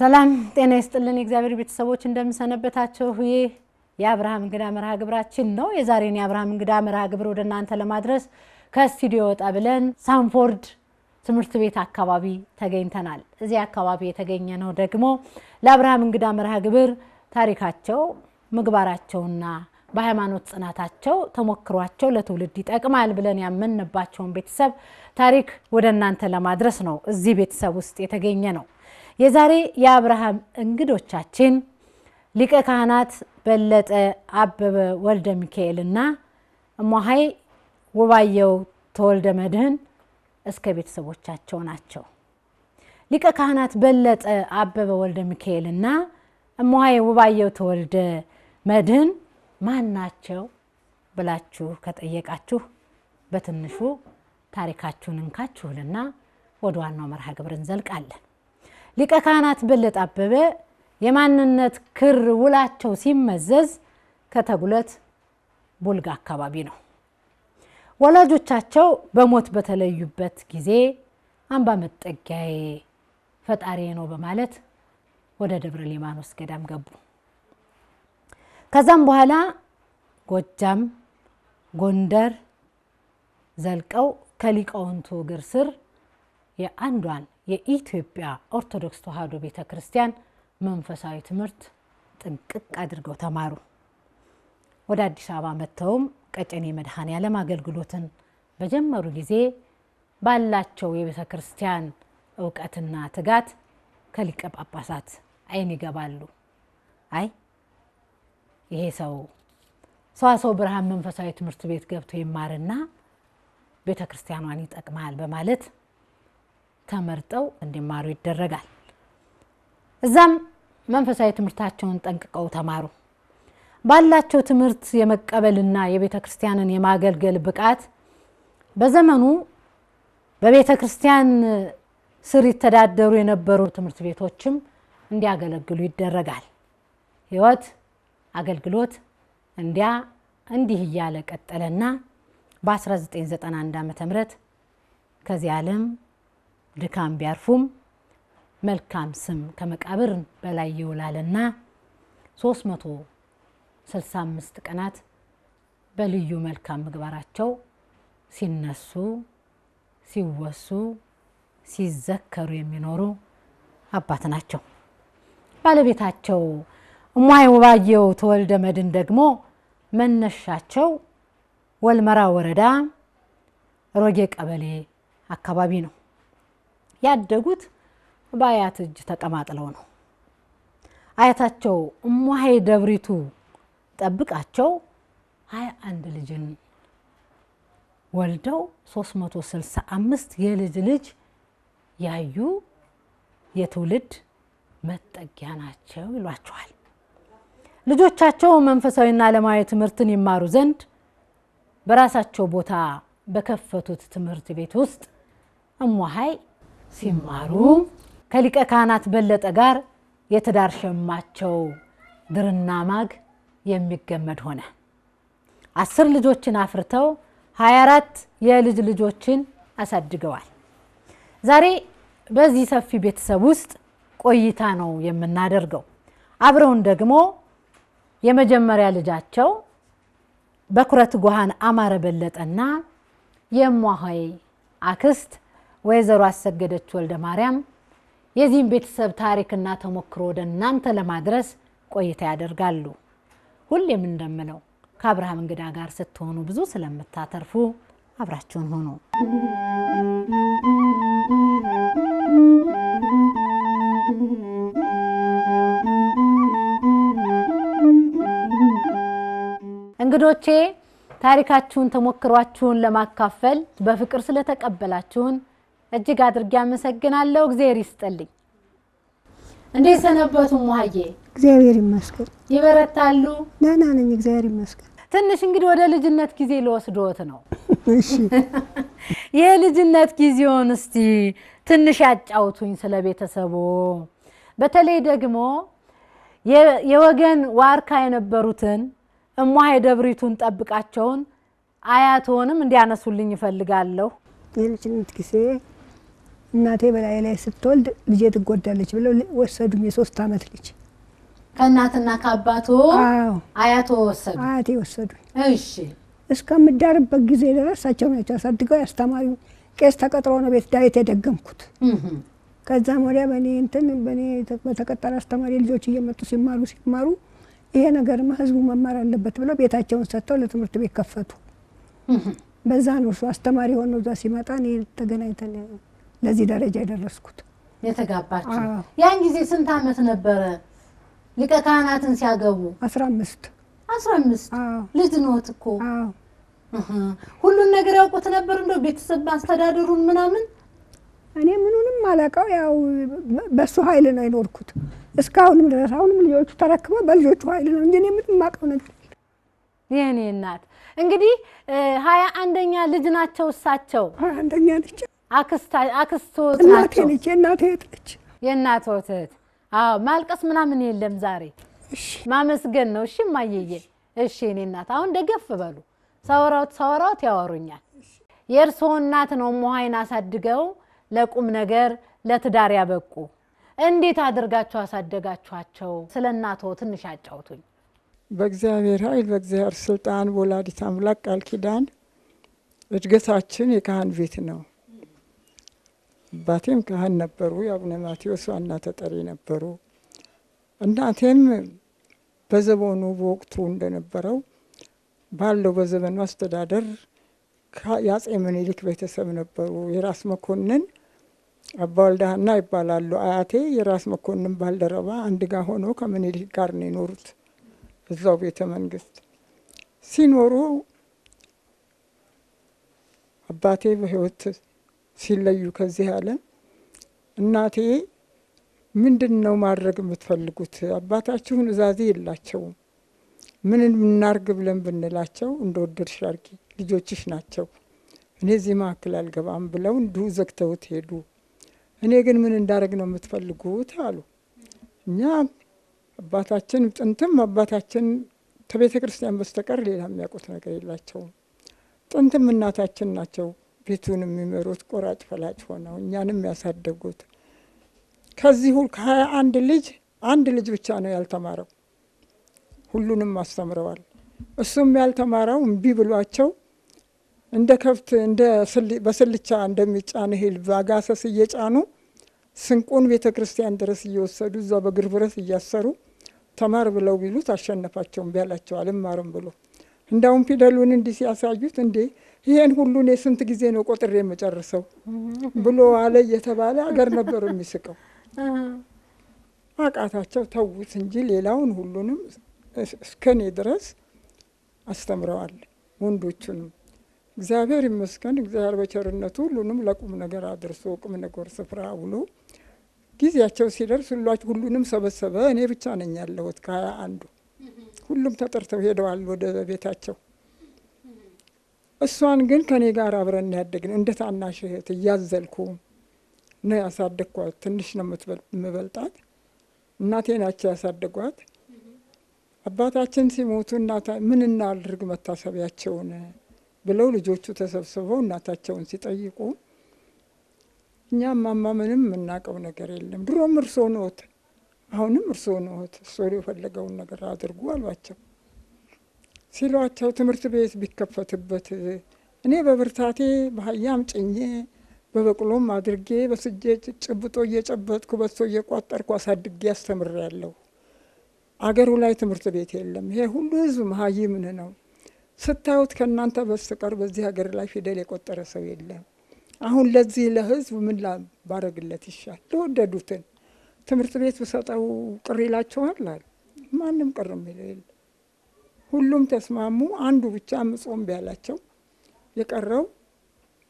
ሰላም ጤና ይስጥልን እግዚአብሔር ቤተሰቦች እንደምሰነበታችሁ የአብርሃም እንግዳ መርሃ ግብራችን ነው የዛሬን የአብርሃም እንግዳ መርሃ ግብር ወደ እናንተ ለማድረስ ከስቱዲዮ ወጣ ብለን ሳንፎርድ ትምህርት ቤት አካባቢ ተገኝተናል እዚህ አካባቢ የተገኘ ነው ደግሞ ለአብርሃም እንግዳ መርሃ ግብር ታሪካቸው ምግባራቸውና በሃይማኖት ጽናታቸው ተሞክሯቸው ለትውልድ ይጠቅማል ብለን ያመንባቸውን ቤተሰብ ታሪክ ወደ እናንተ ለማድረስ ነው እዚህ ቤተሰብ ውስጥ የተገኘ ነው የዛሬ የአብርሃም እንግዶቻችን ሊቀ ካህናት በለጠ አበበ ወልደ ሚካኤልና እማሃይ ወባየው ተወልደ መድህን እስከ ቤተሰቦቻቸው ናቸው ሊቀ ካህናት በለጠ አበበ ወልደ ሚካኤልና እማሃይ ወባየው ተወልደ መድህን ማን ናቸው ብላችሁ ከጠየቃችሁ በትንሹ ታሪካችሁን እንካችሁልና ወደ ዋናው መርሃ ግብር እንዘልቃለን ሊቀ ካህናት በለጠ አበበ የማንነት ክር ውላቸው ሲመዘዝ ከተጉለት ቡልጋ አካባቢ ነው ወላጆቻቸው በሞት በተለዩበት ጊዜ አምባ መጠጊያዬ ፈጣሪ ነው በማለት ወደ ደብረ ሊባኖስ ገዳም ገቡ ከዛም በኋላ ጎጃም ጎንደር ዘልቀው ከሊቃውንቱ እግር ስር የአንዷን የኢትዮጵያ ኦርቶዶክስ ተዋሕዶ ቤተክርስቲያን መንፈሳዊ ትምህርት ጥንቅቅ አድርገው ተማሩ ወደ አዲስ አበባ መተውም ቀጨኔ መድኃኔዓለም አገልግሎትን በጀመሩ ጊዜ ባላቸው የቤተክርስቲያን ዕውቀትና ትጋት ከሊቀ ጳጳሳት አይን ይገባሉ አይ ይሄ ሰው ብርሃን መንፈሳዊ ትምህርት ቤት ገብቶ ይማርና ቤተክርስቲያኗን ይጠቅማል በማለት ተመርጠው እንዲማሩ ይደረጋል እዛም መንፈሳዊ ትምህርታቸውን ጠንቅቀው ተማሩ ባላቸው ትምህርት የመቀበልና የቤተክርስቲያንን የማገልገል ብቃት በዘመኑ በቤተክርስቲያን ስር ይተዳደሩ የነበሩ ትምህርት ቤቶችም እንዲያገለግሉ ይደረጋል ህይወት አገልግሎት እንዲህ እያለ ቀጠለና በ1991 ዓ.ም ከዚህ ዓለም ድካም ቢያርፉም መልካም ስም ከመቃብር በላይ ይውላልና 365 ቀናት በልዩ መልካም ምግባራቸው ሲነሱ ሲወሱ ሲዘከሩ የሚኖሩ አባት ናቸው ባለቤታቸው እማይ ወባየው ተወልደ መድህን ደግሞ መነሻቸው ወልመራ ወረዳ ሮጌ ቀበሌ አካባቢ ነው ያደጉት በአያት እጅ ተቀማጥለው ነው አያታቸው እማሃይ ደብሪቱ ጠብቃቸው 21 ልጅን ወልደው 365 የልጅ ያዩ የትውልድ መጠጊያ ናቸው ይሏቸዋል ልጆቻቸው መንፈሳዊና ዓለማዊ ትምህርትን ይማሩ ዘንድ በራሳቸው ቦታ በከፈቱት ትምህርት ቤት ውስጥ እማሃይ ሲማሩ ከሊቀ ካህናት በለጠ ጋር የትዳር ሸማቸው ድርና ማግ የሚገመድ ሆነ 10 ልጆችን አፍርተው 24 የልጅ ልጆችን አሳድገዋል ዛሬ በዚህ ሰፊ ቤተሰብ ውስጥ ቆይታ ነው የምናደርገው አብረውን ደግሞ የመጀመሪያ ልጃቸው በኩረት ጎሃን አማረ በለጠና የማሃይ አክስት ወይዘሮ አሰገደች ወልደ ማርያም የዚህን ቤተሰብ ታሪክና ተሞክሮ ወደ እናንተ ለማድረስ ቆይታ ያደርጋሉ ሁሌም እንደምለው ከአብርሃም እንግዳ ጋር ስትሆኑ ብዙ ስለምታተርፉ አብራችሁን ሆኑ እንግዶቼ ታሪካችሁን ተሞክሯችሁን ለማካፈል በፍቅር ስለተቀበላችሁን እጅግ አድርጌ አመሰግናለሁ እግዚአብሔር ይስጥልኝ እንዴት ሰነበቱ እማዬ እግዚአብሔር ይመስገን ይበረታሉ ደህና ነኝ እግዚአብሔር ይመስገን ትንሽ እንግዲህ ወደ ልጅነት ጊዜ ልወስዶት ነው እሺ የልጅነት ጊዜውን እስቲ ትንሽ ያጫውቱኝ ስለ ቤተሰቦ በተለይ ደግሞ የወገን ዋርካ የነበሩትን እማሃይ ደብሪቱን ጠብቃቸውን አያቶንም እንዲያነሱልኝ ይፈልጋለሁ የልጅነት ጊዜ እናቴ በላይ ላይ ስትወልድ ልጄ ትጎዳለች ብለው ወሰዱኝ። የ3 ዓመት ልጅ ከእናትና ከአባቶ አዎ አያቶ ወሰዱ። አያቴ ወሰዱኝ። እሺ እስከምዳርበት ጊዜ ድረስ እሳቸው ናቸው አሳድገው ያስተማሩኝ። ቄስ ተቀጥሮ ነው ቤት ዳዊት የደገምኩት። ከዛም ወዲያ በእኔ በተቀጠረ አስተማሪ ልጆች እየመጡ ሲማሩ ይሄ ነገርማ ህዝቡ መማር አለበት ብለው ቤታቸውን ሰጥተው ለትምህርት ቤት ከፈቱ። በዛ ነው እሱ አስተማሪ ሆኖ እዛ ሲመጣ እኔ ተገናኝተን ለዚህ ደረጃ የደረስኩት። የተጋባችሁ ያን ጊዜ ስንት ዓመት ነበረ ሊቀ ካህናትን ሲያገቡ? 15 ልጅ ነዎት እኮ። ሁሉን ነገር ያውቁት ነበር እንደው ቤተሰብ አስተዳደሩን ምናምን? እኔ ምኑንም አላውቀው፣ ያው በሱ ኃይል ነው የኖርኩት እስካሁንም ድረስ። አሁንም ልጆቹ ተረክበው በልጆቹ ኃይል ነው እንጂ እኔ ምንም የማውቀው ነገር የኔ እናት እንግዲህ 21ኛ ልጅ ናቸው እሳቸው። 21ኛ ልጅ አክስቶት እናቴ ነች፣ የእናቴ እህት ነች። የእናቶት እህት። አዎ ማልቀስ ምናምን የለም ዛሬ ማመስገን ነው። እሺ ማየዬ፣ እሺ የኔ እናት አሁን ደገፍ በሉ። ሰወራውት ያወሩኛል። የእርስዎ እናት ነው ሞሃይን አሳድገው ለቁም ነገር ለትዳር ያበቁ። እንዴት አድርጋችሁ አሳደጋችኋቸው? ስለ እናትዎ ትንሽ አጫውቱኝ። በእግዚአብሔር ኃይል በእግዚአብሔር ስልጣን ወላዲተ አምላክ ቃል ኪዳን እድገታችን የካህን ቤት ነው። አባቴም ካህን ነበሩ፣ የአቡነ ማቴዎስ ዋና ተጠሪ ነበሩ። እናቴም በዘመኑ በወቅቱ እንደነበረው ባለው በዘመኑ አስተዳደር የአፄ ምኒልክ ቤተሰብ ነበሩ። የራስ መኮንን አባ ወልደሃና ይባላሉ። አያቴ የራስ መኮንን ባልደረባ አንድ ጋር ሆኖ ከምኒልክ ጋር ነው የኖሩት። እዛው ቤተ መንግስት ሲኖሩ አባቴ በህይወት ሲለዩ ከዚህ ዓለም እናቴ ምንድነው ማድረግ የምትፈልጉት? አባታችሁን እዛዜ የላቸውም፣ ምን እናርግ ብለን ብንላቸው እንደወደድሽ አርጊ፣ ልጆችሽ ናቸው፣ እኔ እዚህ መካከል አልገባም ብለው እንዲሁ ዘግተውት ሄዱ። እኔ ግን ምን እንዳደረግ ነው የምትፈልጉት አሉ። እኛ አባታችን ጥንትም አባታችን ከቤተ ክርስቲያን በስተቀር ሌላ የሚያውቁት ነገር የላቸውም። ጥንትም እናታችን ናቸው ቤቱን የሚመሩት፣ ቆራጭ ፈላጭ ሆነው እኛንም ያሳደጉት። ከዚህ ከ21 ልጅ አንድ ልጅ ብቻ ነው ያልተማረው፣ ሁሉንም አስተምረዋል። እሱም ያልተማረው እምቢ ብሏቸው እንደ ከብት በስልቻ እንደሚጫን እህል በአጋሰስ እየጫኑ ስንቁን ቤተ ክርስቲያን ድረስ እየወሰዱ እዛ በእግር ብረት እያሰሩ ተማር ብለው ቢሉት አሸነፋቸው። እምቢ አላቸው፣ አልማርም ብሎ እንዳውም ፊደሉን እንዲህ ሲያሳዩት እንዴ ይሄን ሁሉ እኔ ስንት ጊዜ ነው ቆጥሬ የምጨርሰው ብሎ አለ እየተባለ አገር ነበር የሚስቀው። አቃታቸው፣ ተውት እንጂ ሌላውን ሁሉንም እስከኔ ድረስ አስተምረዋል። ወንዶቹንም እግዚአብሔር ይመስገን፣ እግዚአብሔር በቸርነቱ ሁሉንም ለቁም ነገር አድርሶ ቁም ነገር ስፍራ ውሎ ጊዜያቸው ሲደርስ ሁሉንም ሰበሰበ። እኔ ብቻ ነኝ ያለሁት ከ21 ሁሉም ተጠርተው ሄደዋል ወደ ቤታቸው። እሷን ግን ከኔ ጋር አብረን ያደግን እንደ ታናሽ እህት እያዘልኩ ነው ያሳደግኳት። ትንሽ ነው የምበልጣት፣ እናቴ ናቸው ያሳደጓት። አባታችን ሲሞቱ ምን እናድርግ መታሰቢያቸውን ብለው ልጆቹ ተሰብስበው እናታቸውን ሲጠይቁ እኛም ማማ ምንም የምናውቀው ነገር የለም፣ ድሮም እርስዎ ነዎት፣ አሁንም እርስዎ ነዎት፣ እርስዎ የፈለገውን ነገር አድርጉ አሏቸው። ሲሏቸው ትምህርት ቤት ቢከፈትበት እኔ በብርታቴ በአህያም ጭኜ በበቅሎም አድርጌ በስጄ ጭብጦ እየጨበጥኩ በሶ እየቋጠርኩ አሳድጌ አስተምሬያለሁ። አገሩ ላይ ትምህርት ቤት የለም። ይሄ ሁሉ ህዝብ መሀይምን ነው። ስታዩት ከእናንተ በስተቀር በዚህ ሀገር ላይ ፊደል የቆጠረ ሰው የለም። አሁን ለዚህ ለህዝብ ምን ባረግለት ይሻል? ለወደዱትን ትምህርት ቤት ብሰጠው ቅር ይላቸዋል አለ። ማንም ቅር የሚለው የለም። ሁሉም ተስማሙ። አንዱ ብቻ ምጾም ቢያላቸው የቀረው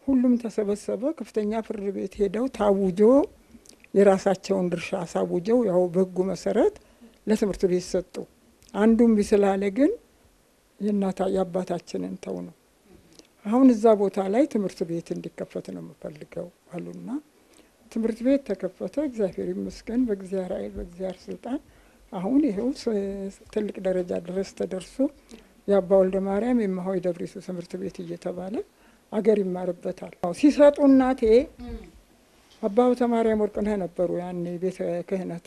ሁሉም ተሰበሰበ። ከፍተኛ ፍርድ ቤት ሄደው ታውጆ የራሳቸውን ድርሻ አሳውጀው ያው በህጉ መሰረት ለትምህርት ቤት ሰጡ። አንዱም ቢስላለ ግን የአባታችንን ተው ነው። አሁን እዛ ቦታ ላይ ትምህርት ቤት እንዲከፈት ነው የምፈልገው አሉና ትምህርት ቤት ተከፈተ። እግዚአብሔር ይመስገን፣ በእግዚአብሔር ኃይል በእግዚአብሔር ስልጣን አሁን ይሄው ትልቅ ደረጃ ድረስ ተደርሶ የአባ ወልደ ማርያም የማሆይ ደብሪቱ ትምህርት ቤት እየተባለ አገር ይማርበታል። ሲሰጡ እናቴ አባው ተማሪያም ወርቅነህ ነበሩ ያኔ ቤተ ክህነቱ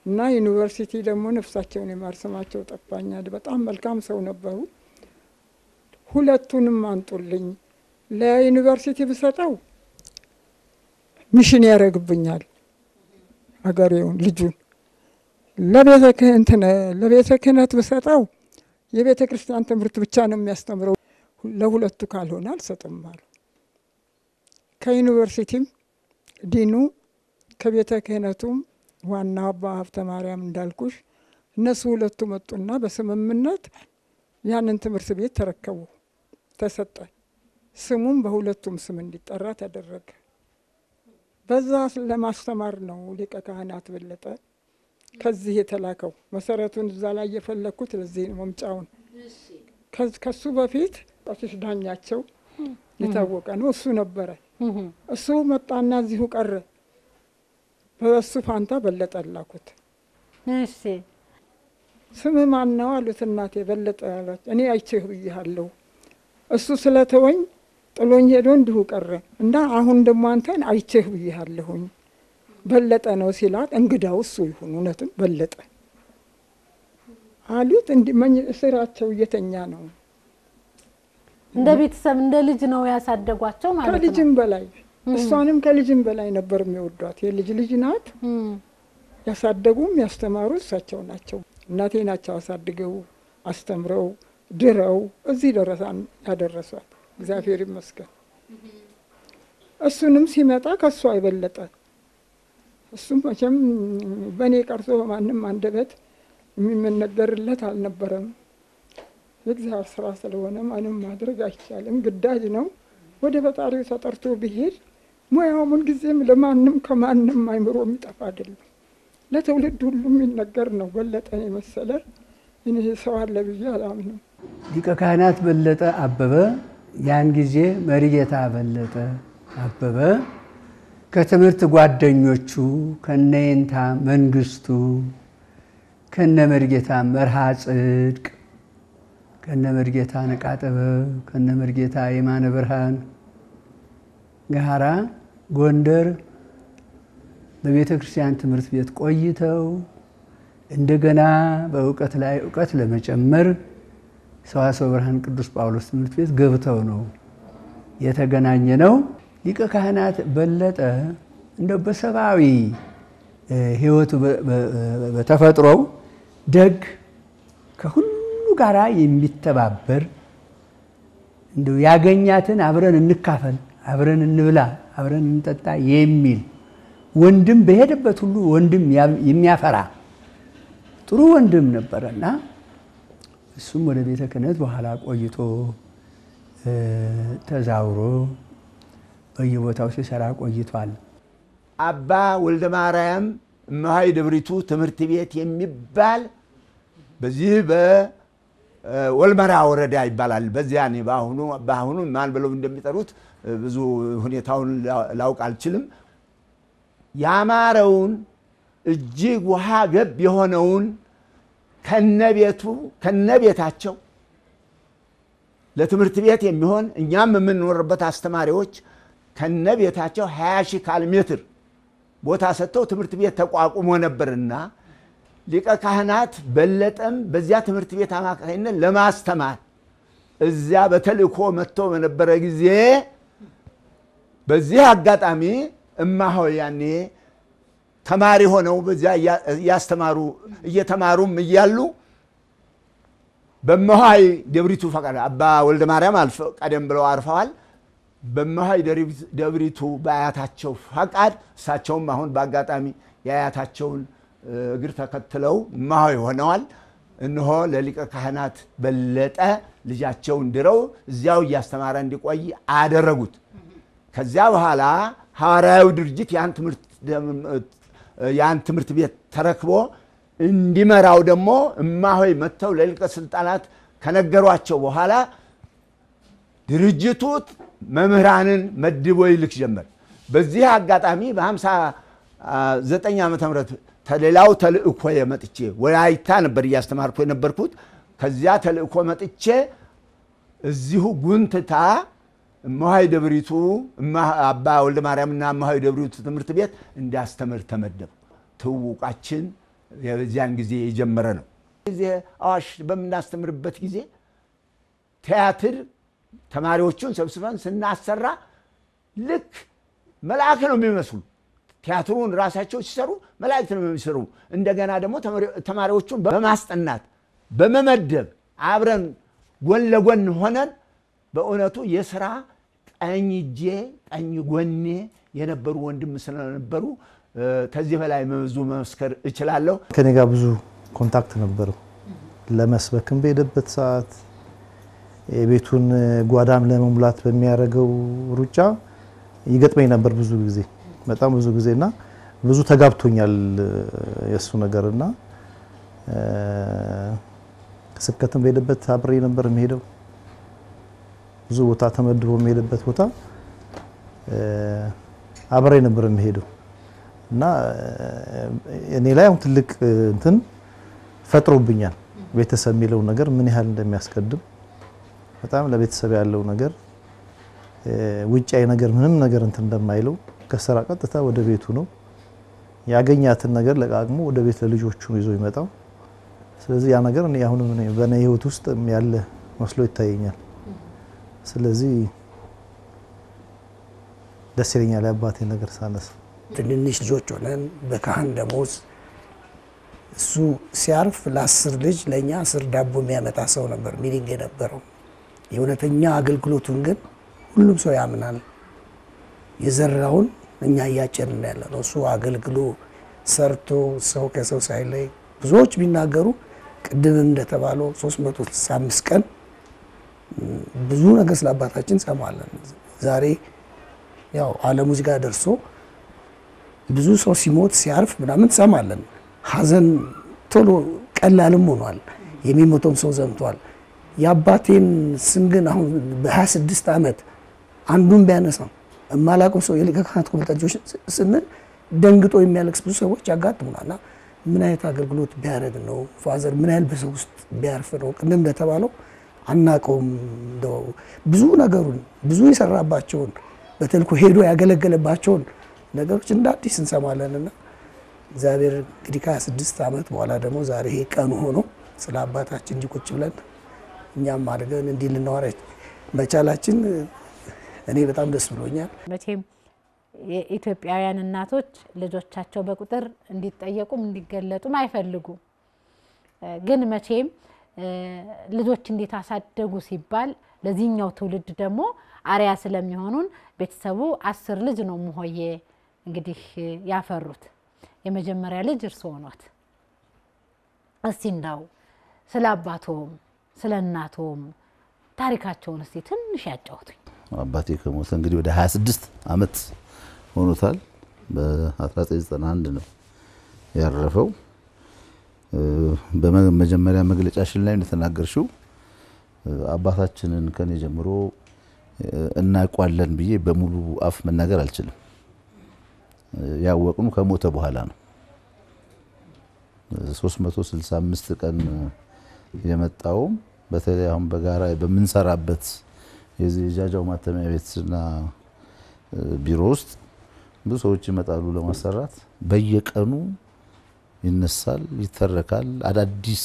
እና ዩኒቨርሲቲ ደግሞ ነፍሳቸውን ይማር ስማቸው ጠፋኛል። በጣም መልካም ሰው ነበሩ። ሁለቱንም አንጡልኝ፣ ለዩኒቨርሲቲ ብሰጠው ሚሽን ያደርግብኛል አገሬውን ልጁን፣ ለቤተ ክህነት ብሰጠው የቤተ ክርስቲያን ትምህርት ብቻ ነው የሚያስተምረው፣ ለሁለቱ ካልሆነ አልሰጥም አሉ። ከዩኒቨርሲቲም ዲኑ ከቤተ ክህነቱም ዋናው አባ ሀብተ ማርያም እንዳልኩሽ እነሱ ሁለቱ መጡና በስምምነት ያንን ትምህርት ቤት ተረከቡ፣ ተሰጠ። ስሙም በሁለቱም ስም እንዲጠራ ተደረገ። በዛ ለማስተማር ነው ሊቀ ካህናት በለጠ ከዚህ የተላከው። መሰረቱን እዛ ላይ የፈለኩት ለዚህ መምጫውን። ከሱ በፊት ቀሲስ ዳኛቸው የታወቀ ነው፣ እሱ ነበረ። እሱ መጣና እዚሁ ቀረ። በሱ ፋንታ በለጠ ላኩት። እሺ ስም ማን ነው አሉት። እናቴ በለጠ አሏት። እኔ አይቼህ ብዬሃለሁ። እሱ ስለተወኝ ጥሎኝ ሄዶ እንዲሁ ቀረ እና አሁን ደግሞ አንተን አይቼህ ብዬሃለሁኝ በለጠ ነው ሲላት፣ እንግዳው እሱ ይሁን እውነትም በለጠ አሉት። ስራቸው እየተኛ ነው። እንደ ቤተሰብ እንደ ልጅ ነው ያሳደጓቸው ማለት ነው። ከልጅም በላይ እሷንም ከልጅም በላይ ነበር የሚወዷት። የልጅ ልጅ ናት። ያሳደጉም ያስተማሩ እሳቸው ናቸው። እናቴ ናቸው አሳድገው አስተምረው ድረው እዚህ ደረሳን ያደረሷት። እግዚአብሔር ይመስገን። እሱንም ሲመጣ ከሷ አይበለጠ። እሱም መቼም በእኔ ቀርቶ በማንም አንደበት የሚነገርለት አልነበረም። የእግዚአብሔር ስራ ስለሆነ ማንም ማድረግ አይቻልም፣ ግዳጅ ነው። ወደ ፈጣሪው ተጠርቶ ቢሄድ ሙያው ምን ጊዜም ለማንም ከማንም አይምሮ የሚጠፋ አይደለም፣ ለትውልድ ሁሉ የሚነገር ነው። በለጠን የመሰለ እኔ ሰው አለ ብዬ አላምንም። ሊቀ ካህናት በለጠ አበበ ያን ጊዜ መሪጌታ በለጠ አበበ ከትምህርት ጓደኞቹ ከነይንታ መንግስቱ ከነ መሪጌታ መርሃ ጽድቅ ከነ መሪጌታ ነቃጠበብ ከነ መሪጌታ የማነ ብርሃን ጋራ ጎንደር በቤተ ክርስቲያን ትምህርት ቤት ቆይተው እንደገና በእውቀት ላይ እውቀት ለመጨመር ሰዋስወ ብርሃን ቅዱስ ጳውሎስ ትምህርት ቤት ገብተው ነው የተገናኘ ነው። ሊቀ ካህናት በለጠ እንደው በሰብአዊ ሕይወቱ በተፈጥሮው ደግ፣ ከሁሉ ጋራ የሚተባበር እንደው ያገኛትን አብረን እንካፈል፣ አብረን እንብላ፣ አብረን እንጠጣ የሚል ወንድም በሄደበት ሁሉ ወንድም የሚያፈራ ጥሩ ወንድም ነበረና እሱም ወደ ቤተ ክህነት በኋላ ቆይቶ ተዛውሮ በየቦታው ሲሰራ ቆይቷል። አባ ወልደ ማርያም እማሆይ ደብሪቱ ትምህርት ቤት የሚባል በዚህ በወልመራ ወረዳ ይባላል። በዚያኔ በአሁኑ ማን ብለው እንደሚጠሩት ብዙ ሁኔታውን ላውቅ አልችልም። ያማረውን እጅግ ውሃ ገብ የሆነውን ከነቤታቸው ለትምህርት ቤት የሚሆን እኛም የምንኖርበት አስተማሪዎች ከነቤታቸው 20,000 ካሬ ሜትር ቦታ ሰጥተው ትምህርት ቤት ተቋቁሞ ነበርና ሊቀ ካህናት በለጠም በዚያ ትምህርት ቤት አማካይነት ለማስተማር እዚያ በተልእኮ መጥቶ በነበረ ጊዜ በዚህ አጋጣሚ እማሆይ ያኔ ተማሪ ሆነው በዚያ እየተማሩም እያሉ በእማሆይ ደብሪቱ ፈቃድ አባ ወልደ ማርያም ቀደም ብለው አርፈዋል። በእማሆይ ደብሪቱ በአያታቸው ፈቃድ እሳቸውም አሁን በአጋጣሚ የአያታቸውን እግር ተከትለው እማሆይ ሆነዋል። እነሆ ለሊቀ ካህናት በለጠ ልጃቸውን ድረው እዚያው እያስተማረ እንዲቆይ አደረጉት። ከዚያ በኋላ ሐዋርያዊ ድርጅት ያን ትምህርት ቤት ተረክቦ እንዲመራው ደግሞ እማሆይ መጥተው ለሊቀ ስልጣናት ከነገሯቸው በኋላ ድርጅቱ መምህራንን መድቦ ይልክ ጀመር። በዚህ አጋጣሚ በ59 ዓመተ ምህረት ተሌላው ተልእኮ መጥቼ ወላይታ ነበር እያስተማርኩ የነበርኩት። ከዚያ ተልእኮ መጥቼ እዚሁ ጉንትታ እማሆይ ደብሪቱ አባ ወልደ ማርያምና እማሆይ ደብሪቱ ትምህርት ቤት እንዳስተምር ተመደብ። ትውውቃችን የዚያን ጊዜ የጀመረ ነው። እዚህ አዋሽ በምናስተምርበት ጊዜ ቲያትር ተማሪዎቹን ሰብስበን ስናሰራ ልክ መልአክ ነው የሚመስሉ። ቲያትሩን ራሳቸው ሲሰሩ መላእክት ነው የሚሰሩ። እንደገና ደግሞ ተማሪዎቹን በማስጠናት በመመደብ አብረን ጎን ለጎን ሆነን በእውነቱ የሥራ ቀኝ እጄ ቀኝ ጎኔ የነበሩ ወንድም ስለነበሩ ከዚህ በላይ ብዙ መመስከር እችላለሁ። ከኔ ጋር ብዙ ኮንታክት ነበረው። ለመስበክም በሄደበት ሰዓት የቤቱን ጓዳም ለመሙላት በሚያደርገው ሩጫ ይገጥመኝ ነበር ብዙ ጊዜ፣ በጣም ብዙ ጊዜና ብዙ ተጋብቶኛል የሱ ነገርና ስብከትም በሄደበት አብሬ ነበር የሚሄደው። ብዙ ቦታ ተመድቦ የሚሄድበት ቦታ አብሬ ነበር የሚሄደው እና እኔ ላይ አሁን ትልቅ እንትን ፈጥሮብኛል። ቤተሰብ የሚለው ነገር ምን ያህል እንደሚያስቀድም በጣም ለቤተሰብ ያለው ነገር ውጫዊ ነገር ምንም ነገር እንትን እንደማይለው ከስራ ቀጥታ ወደ ቤቱ ነው ያገኛትን ነገር ለቃቅሞ ወደ ቤት ለልጆቹ ይዞ ይመጣው። ስለዚህ ያ ነገር እኔ አሁን በእኔ ህይወት ውስጥ ያለ መስሎ ይታየኛል። ስለዚህ ደስ ይለኛል አባቴ ነገር ሳነሳ። ትንንሽ ልጆች ሆነን በካህን ደሞዝ እሱ ሲያርፍ ለ10 ልጅ ለኛ 10 ዳቦ የሚያመጣ ሰው ነበር ሚሊንግ የነበረው። የእውነተኛ አገልግሎቱን ግን ሁሉም ሰው ያምናል። የዘራውን እኛ እያጨድን ያለ ነው። እሱ አገልግሎ ሰርቶ ሰው ከሰው ሳይለይ ብዙዎች ቢናገሩ ቅድም እንደተባለው 365 ቀን ብዙ ነገር ስለ አባታችን ሰማለን። ዛሬ ያው ዓለሙ እዚህ ጋር ደርሶ ብዙ ሰው ሲሞት ሲያርፍ ምናምን ሰማለን። ሀዘን ቶሎ ቀላልም ሆኗል። የሚሞተውም ሰው ዘምቷል። የአባቴን ስም ግን አሁን በ26 ዓመት አንዱን ቢያነሳ እማላቀው ሰው የሊቀ ካህናት ኮሚቴዎች ስንል ደንግጦ የሚያለቅስ ብዙ ሰዎች ያጋጥሙናልና ምን አይነት አገልግሎት ቢያደርግ ነው ፋዘር ምን ያህል በሰው ውስጥ ቢያርፍ ነው ቅድም እንደተባለው አናቀውም። ብዙ ነገሩን ብዙ የሰራባቸውን በተልኮ ሄዶ ያገለገለባቸውን ነገሮች እንደ አዲስ እንሰማለንና እግዚአብሔር እንግዲህ ከ26 ዓመት በኋላ ደግሞ ዛሬ ይሄ ቀኑ ሆኖ ስለ አባታችን እንጂ ቁጭ ብለን እኛም አድርገን እንዲህ ልናወራ መቻላችን እኔ በጣም ደስ ብሎኛል። መቼም የኢትዮጵያውያን እናቶች ልጆቻቸው በቁጥር እንዲጠየቁም እንዲገለጡም አይፈልጉም። ግን መቼም ልጆች እንዴት አሳደጉ ሲባል ለዚህኛው ትውልድ ደግሞ አሪያ ስለሚሆኑን ቤተሰቡ 10 ልጅ ነው ሙሆዬ እንግዲህ ያፈሩት። የመጀመሪያ ልጅ እርስዎ ኖት። እስቲ እንዳው ስለ አባቶም ስለ እናቶም ታሪካቸውን እስቲ ትንሽ ያጫውቱኝ። አባቴ ከሞተ እንግዲህ ወደ 26 ዓመት ሆኖታል። በ1991 ነው ያረፈው። በመጀመሪያ መግለጫችን ላይ እንደተናገርሽው አባታችንን ከኔ ጀምሮ እናውቃለን ብዬ በሙሉ አፍ መናገር አልችልም። ያወቅኑ ከሞተ በኋላ ነው። 365 ቀን የመጣው በተለይ አሁን በጋራ በምንሰራበት የዚህ ጃጃው ማተሚያ ቤትና ቢሮ ውስጥ ብዙ ሰዎች ይመጣሉ ለማሰራት። በየቀኑ ይነሳል፣ ይተረካል፣ አዳዲስ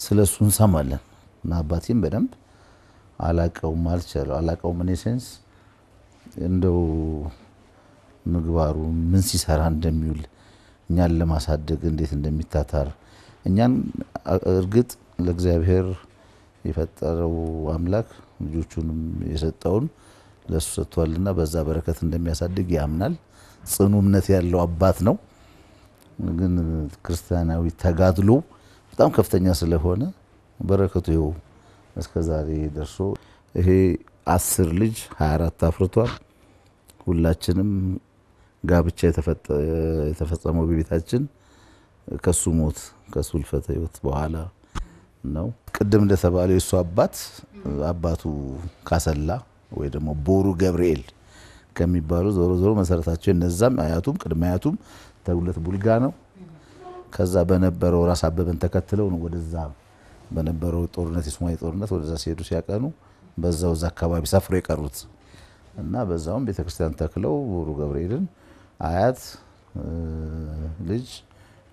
ስለሱ እንሰማለን እና አባቴም በደንብ አላቀውም እኔ ሴንስ እንደው ምግባሩ ምን ሲሰራ እንደሚውል እኛን ለማሳደግ እንዴት እንደሚታታር እኛን እርግጥ ለእግዚአብሔር የፈጠረው አምላክ ልጆቹንም የሰጠውን ለሱ ሰጥቷልና በዛ በረከት እንደሚያሳድግ ያምናል። ጽኑ እምነት ያለው አባት ነው። ግን ክርስቲያናዊ ተጋድሎ በጣም ከፍተኛ ስለሆነ በረከቱ ይኸው እስከዛሬ ደርሶ ይሄ 10 ልጅ 24 አፍርቷል። ሁላችንም ጋብቻ የተፈጸመው በቤታችን ከሱ ሞት ከሱ ልፈተ ህይወት በኋላ ነው። ቅድም እንደተባለው የሱ አባቱ ካሰላ ወይ ደግሞ ቦሩ ገብርኤል ከሚባሉ ዞሮ መሰረታቸው እነዛም አያቱም ቅድመ አያቱም ተጉለት ቡልጋ ነው። ከዛ በነበረው ራስ አበበን ተከትለው ነው ወደዛ በነበረው ጦርነት የሶማሌ ጦርነት ወደዛ ሲሄዱ ሲያቀኑ በዛው አካባቢ ሰፍሮ የቀሩት እና በዛውም ቤተክርስቲያን ተክለው ቦሩ ገብርኤልን አያት ልጅ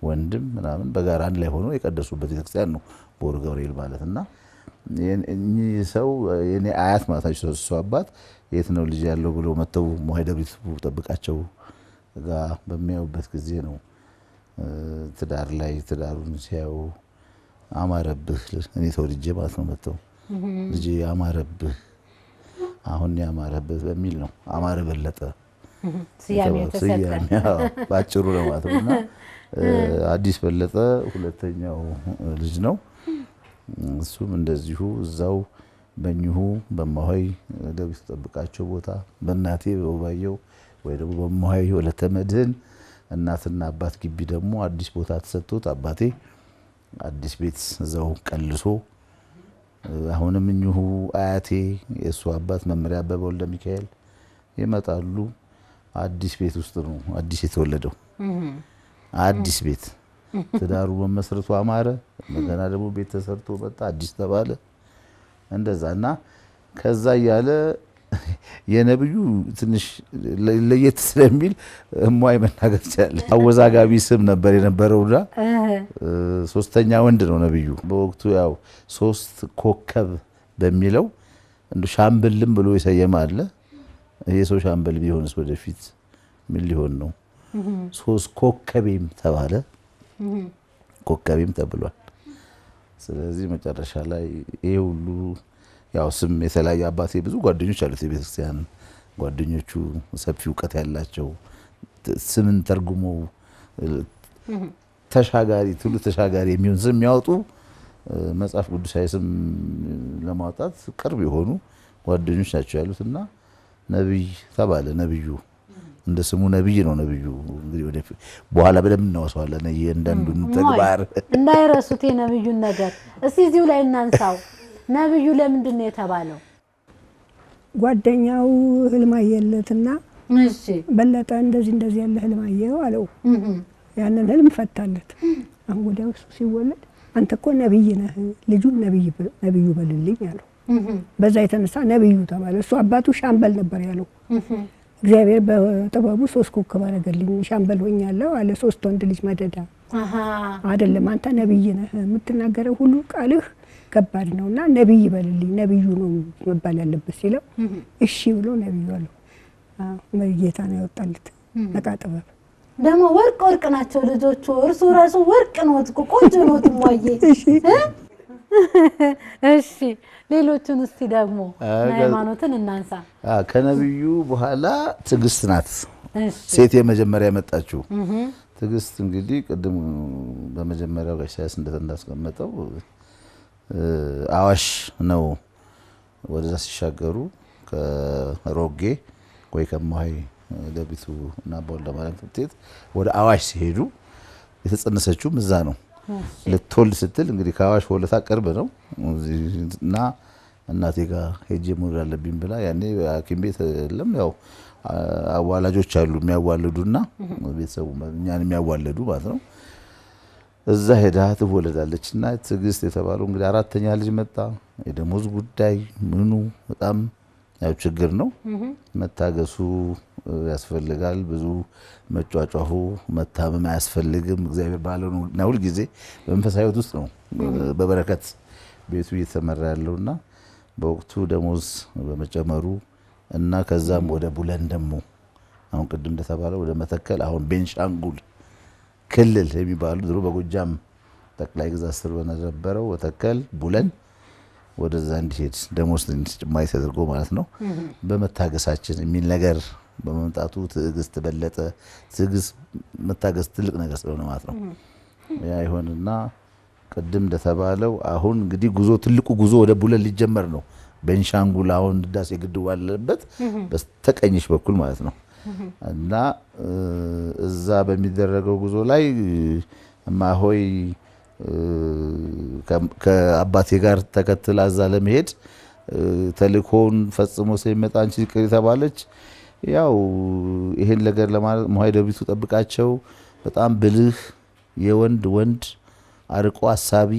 ወንድም ምናምን በጋራ አንድ ላይ ሆኖ የቀደሱበት ቤተክርስቲያን ነው ቦሩ ገብርኤል ማለት እና እኚህ ሰው የኔ አያት ማታቸው እሱ አባት የት ነው ልጅ ያለው ብሎ መተው ሞሃይ ደብሪት ጠብቃቸው ጋር በሚያዩበት ጊዜ ነው ትዳር ላይ ትዳሩን ሲያዩ አማረብህ እኔ ተወልጄ ማለት ነው መተው ልጅ አማረብህ አሁን ያማረብህ በሚል ነው አማረ በለጠ ስያሜው ተሰጠ ባጭሩ ነው ማለት ነውና አዲስ በለጠ ሁለተኛው ልጅ ነው እሱም እንደዚሁ እዛው በእኚሁ በማሆይ ደብሪት ጠብቃቸው ቦታ በእናቴ በባየው ወይ ደግሞ በማሆይ ወለተ መድህን እናትና አባት ግቢ ደግሞ አዲስ ቦታ ተሰጥቶት አባቴ አዲስ ቤት እዛው ቀልሶ አሁንም እኚሁ አያቴ የሱ አባት መመሪያ አበበ ወልደ ሚካኤል ይመጣሉ አዲስ ቤት ውስጥ ነው አዲስ የተወለደው አዲስ ቤት ትዳሩ በመሰረቱ አማረ እንደገና ደግሞ ቤት ተሰርቶ በጣ አዲስ ተባለ እንደዛና ከዛ ያለ የነብዩ ትንሽ ለየት ስለሚል እማይ መናገር ይችላል አወዛጋቢ ስም ነበር የነበረውና ሶስተኛ ወንድ ነው ነብዩ በወቅቱ ያው ሶስት ኮከብ በሚለው እንደ ሻምበልም ብሎ ይሰየማል ይሄ ሰው ሻምበል ቢሆንስ ወደፊት ምን ሊሆን ነው ሶስት ኮከቤም ተባለ ኮከቤም ተብሏል ስለዚህ መጨረሻ ላይ ይሄ ሁሉ ያው ስም የተለያየ አባቴ ብዙ ጓደኞች አሉት የቤተክርስቲያን ጓደኞቹ ሰፊ ዕውቀት ያላቸው ስምን ተርጉሞ ተሻጋሪ ትሉ ተሻጋሪ የሚሆን ስም ያወጡ መጽሐፍ ቅዱሳዊ ስም ለማውጣት ቅርብ የሆኑ ጓደኞች ናቸው ያሉትና ነብይ ተባለ ነብዩ እንደ ስሙ ነብይ ነው ነብዩ እንግዲህ ወደ በኋላ በደም እናወሳዋለን የእንዳንዱን ተግባር እንዳይረሱት የነብዩን ነገር እስቲ እዚሁ ላይ እናንሳው ነብዩ ለምንድን ነው የተባለው ጓደኛው ህልማየለትና እሺ በለጠ እንደዚህ ያለ ህልማየው አለው ያንን ህልም ፈታለት አሁን ወዲያው እሱ ሲወለድ አንተ እኮ ነብይ ነህ ልጁን ነብዩ በልልኝ አለው በዛ የተነሳ ነብዩ ተባለ እሱ አባቱ ሻምበል ነበር ያለው እግዚአብሔር በጥበቡ ሶስት ኮከብ አደረገልኝ ሻምበል ሆኛለሁ አለ ሶስት ወንድ ልጅ መደዳ አይደለም አንተ ነብይ ነህ የምትናገረው ሁሉ ቃልህ ከባድ ነውና ነብይ በልልኝ ነብዩ ነው መባል ያለበት ሲለው እሺ ብሎ ነብዩ አለው መርጌታ ነው ያወጣለት ነቃ ጥበብ ደግሞ ወርቅ ናቸው ልጆቹ እርሱ ራሱ ወርቅ ነው ቆንጆ ነው ትሟዬ እሺ ሌሎቹን እስቲ ደግሞ ሃይማኖትን እናንሳ ከነብዩ በኋላ ትግስት ናት ሴት የመጀመሪያ መጣችው ትግስት እንግዲህ ቀደም በመጀመሪያው ጋሻስ እንዳስቀመጠው አዋሽ ነው ወደዛ ሲሻገሩ ከሮጌ ወይ ከማይ ደብሪቱ እና በወልደ ማርያም ትምጤት ወደ አዋሽ ሲሄዱ የተጸነሰችው እዛ ነው ለቶል ስትል እንግዲህ ከአዋሽ ወለታ ቅርብ ነው እና እናቴ ጋር ሄጄ መኖር አለብኝ ብላ ያኔ ሐኪም ቤት የለም ያው አዋላጆች አሉ የሚያዋልዱና ቤተሰቡ እኛን የሚያዋልዱ ማለት ነው እዛ ሄዳ ትወለዳለችና ትግስት የተባለው እንግዲህ አራተኛ ልጅ መጣ የደሞዝ ጉዳይ ምኑ በጣም ያው ችግር ነው መታገሱ ያስፈልጋል ብዙ መጫጫሁ መታመም ያስፈልግም እግዚአብሔር ባለው ነው ሁሉ ጊዜ በመንፈሳዊ ሕይወት ውስጥ ነው በበረከት ቤቱ እየተመራ ያለውና በወቅቱ ደሞዝ በመጨመሩ እና ከዛም ወደ ቡለን ደሞ አሁን ቅድም እንደተባለው ወደ መተከል አሁን ቤንሻንጉል ክልል የሚባሉ ድሮ በጎጃም ጠቅላይ ግዛት ስር በነበረው ወተከል ቡለን ወደዛ እንዲሄድ ደሞዝ ጭማሪ ተደርጎ ማለት ነው በመታገሳችን የሚል ነገር በመምጣቱ ትዕግስት በለጠ ትዕግስት መታገስ ትልቅ ነገር ስለሆነ ማለት ነው ያ ይሆንና ቅድም እንደተባለው አሁን እንግዲህ ጉዞ ትልቁ ጉዞ ወደ ቡለን ሊጀመር ነው ቤንሻንጉል አሁን ዳሴ ግድብ አለበት በስተቀኝሽ በኩል ማለት ነው እና እዛ በሚደረገው ጉዞ ላይ ማሆይ ከአባቴ ጋር ተከትላ እዛ ለመሄድ ተልኮን ፈጽሞ ሲመጣ አንቺ ቅሪ ተባለች ያው ይሄን ነገር ለማለት ማሆይ ደብሪቱ ጠብቃቸው በጣም ብልህ የወንድ አርቆ አሳቢ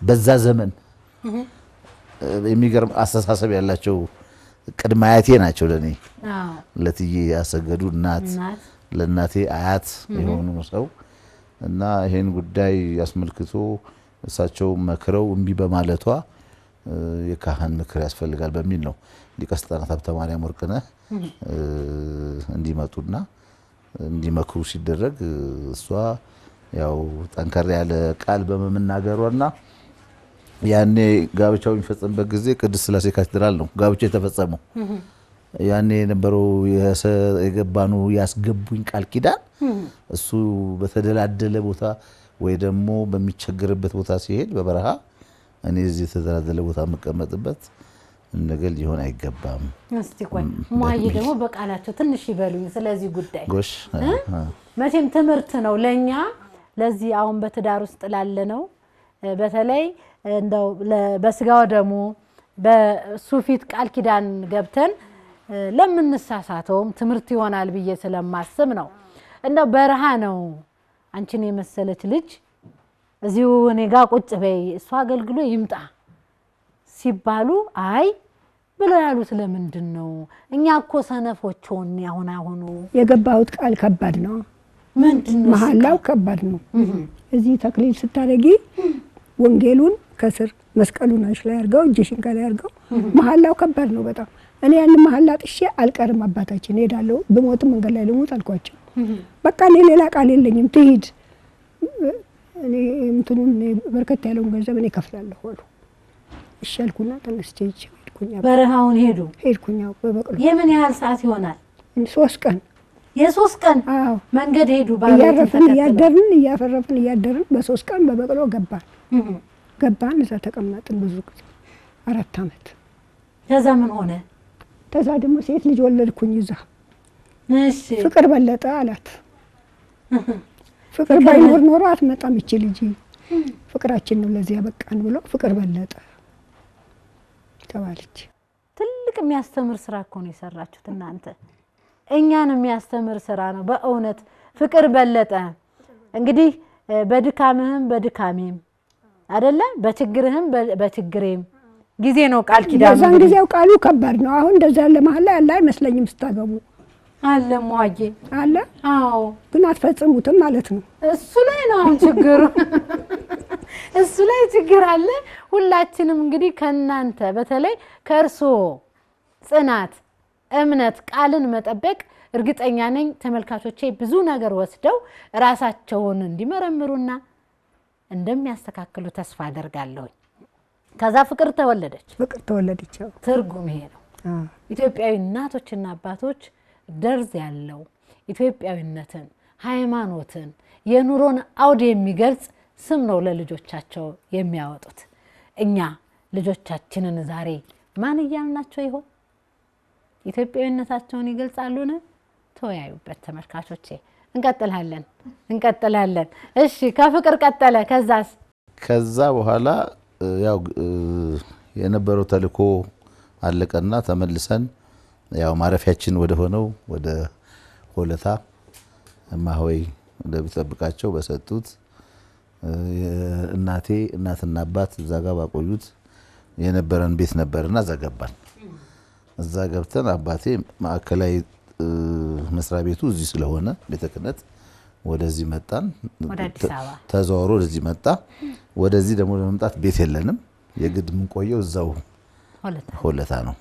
በዛ ዘመን የሚገርም አስተሳሰብ ያላቸው ቅድመ አያቴ ናቸው ለኔ። ለትዬ ያሰገዱ እናት ለእናቴ አያት የሆኑ ሰው እና ይሄን ጉዳይ ያስመልክቶ እሳቸው መክረው እምቢ በማለቷ የካህን ምክር ያስፈልጋል በሚል ነው ሊቀ ሥልጣናት ሀብተ ማርያም ወርቅነህ እንዲመጡና እንዲመክሩ ሲደረግ እሷ ያው ጠንከር ያለ ቃል በመናገሯና ያኔ ጋብቻው የሚፈጸምበት ጊዜ ቅድስት ሥላሴ ካቴድራል ነው ጋብቻው የተፈጸመው። ያኔ የነበረው የገባኑ ያስገቡኝ ቃል ኪዳን እሱ በተደላደለ ቦታ ወይ ደግሞ በሚቸገርበት ቦታ ሲሄድ በበረሃ እኔ እዚህ የተደላደለ ቦታ መቀመጥበት ነገር ሊሆን አይገባም። እስቲ ቆይ ማየ ደግሞ በቃላቸው ትንሽ ይበሉኝ ስለዚህ ጉዳይ። ጎሽ መቼም ትምህርት ነው ለኛ ለዚህ አሁን በትዳር ውስጥ ላለ ነው በተለይ እንደው በስጋው ደግሞ በሱ ፊት ቃል ኪዳን ገብተን ለምንሳሳተውም ትምህርት ይሆናል ብዬ ስለማስብ ነው። እንደው በረሃ ነው አንቺን የመሰለች ልጅ እዚሁ እኔ ጋር ቁጭ በይ እሱ አገልግሎ ይምጣ ሲባሉ አይ ብለው ያሉት ለምንድን ነው? እኛ እኮ ሰነፎች ሆን አሁን የገባሁት ቃል ከባድ ነው። ምንድነው? መሐላው ከባድ ነው። እዚህ ተክሊል ስታረጊ ወንጌሉን ከስር መስቀሉን አንሽ ላይ አርገው እጅሽን ከላይ አርገው መሐላው ከባድ ነው በጣም። እኔ ያን መሐላ ጥሼ አልቀርም አባታችን ሄዳለሁ በሞት መንገድ ላይ ልሞት አልኳቸው። በቃ እኔ ሌላ ቃል የለኝም ትሂድ እኔ እንትኑን በርከት ያለውን ገንዘብ እኔ ከፍላለሁ አሉ። እሺ አልኩና ተነስቼ ሄድኩኝ። በረሃውን ሄድኩኝ በበቅሎ። የምን ያህል ሰዓት ይሆናል? 3 ቀን። የ3 ቀን አዎ መንገድ ሄዱ። ያረፍን እያፈረፍን እያደርን በ3 ቀን በበቅሎ ገባን እዛ ተቀመጥን ብዙ ጊዜ 4 አመት። ከዛ ምን ሆነ? ከዛ ደግሞ ሴት ልጅ ወለድኩኝ እዛ። እሺ ፍቅር በለጠ አላት። ፍቅር ባይኖር ኖሮ አትመጣም እቺ ልጅ ፍቅራችን ነው ለዚህ ያበቃን ብሎ ፍቅር በለጠ ተባለች። ትልቅ የሚያስተምር ስራ እኮ ነው የሰራችሁት እናንተ። እኛን የሚያስተምር ስራ ነው በእውነት። ፍቅር በለጠ እንግዲህ በድካምህም በድካሜም አይደለ በችግርህም በችግሬም ጊዜ ነው ቃል ኪዳኑ። የዛን ጊዜው ቃሉ ከባድ ነው። አሁን እንደዛ ያለ መሐላ ያለ አይመስለኝም ስታገቡ አለ ሟጌ አለ። አዎ ግን አትፈጽሙትም ማለት ነው። እሱ ላይ ነው ችግሩ። እሱ ላይ ችግር አለ። ሁላችንም እንግዲህ ከናንተ በተለይ ከርሶ ጽናት እምነት ቃልን መጠበቅ እርግጠኛ ነኝ ተመልካቾቼ ብዙ ነገር ወስደው ራሳቸውን እንዲመረምሩና እንደሚያስተካክሉ ተስፋ አደርጋለሁ። ከዛ ፍቅር ተወለደች። ፍቅር ተወለደች። ትርጉም ይሄ ነው። ኢትዮጵያዊ እናቶችና አባቶች ደርዝ ያለው ኢትዮጵያዊነትን ሃይማኖትን የኑሮን አውድ የሚገልጽ ስም ነው ለልጆቻቸው የሚያወጡት። እኛ ልጆቻችንን ዛሬ ማን እያልናቸው ይሆን? ኢትዮጵያዊነታቸውን ይገልጻሉን? ተወያዩበት ተመልካቾቼ። እንቀጥላለን። እሺ ከፍቅር ቀጠለ። ከዛ በኋላ ያው የነበረው ተልኮ አለቀና ተመልሰን ያው ማረፊያችን ወደ ሆነው ወደ ሆለታ ማሆይ እንደሚጠብቃቸው በሰጡት እናትና አባት እዛ ጋር ባቆዩት የነበረን ቤት ነበርና ዘገባን። እዛ ገብተን አባቴ ማዕከላዊ መስሪያ ቤቱ እዚህ ስለሆነ ቤተ ክህነት ወደዚህ መጣን። ተዘዋውሮ ወደዚህ መጣ። ወደዚህ ደግሞ ለመምጣት ቤት የለንም። የግድ ምን ቆየው እዛው ሆለታ ነው።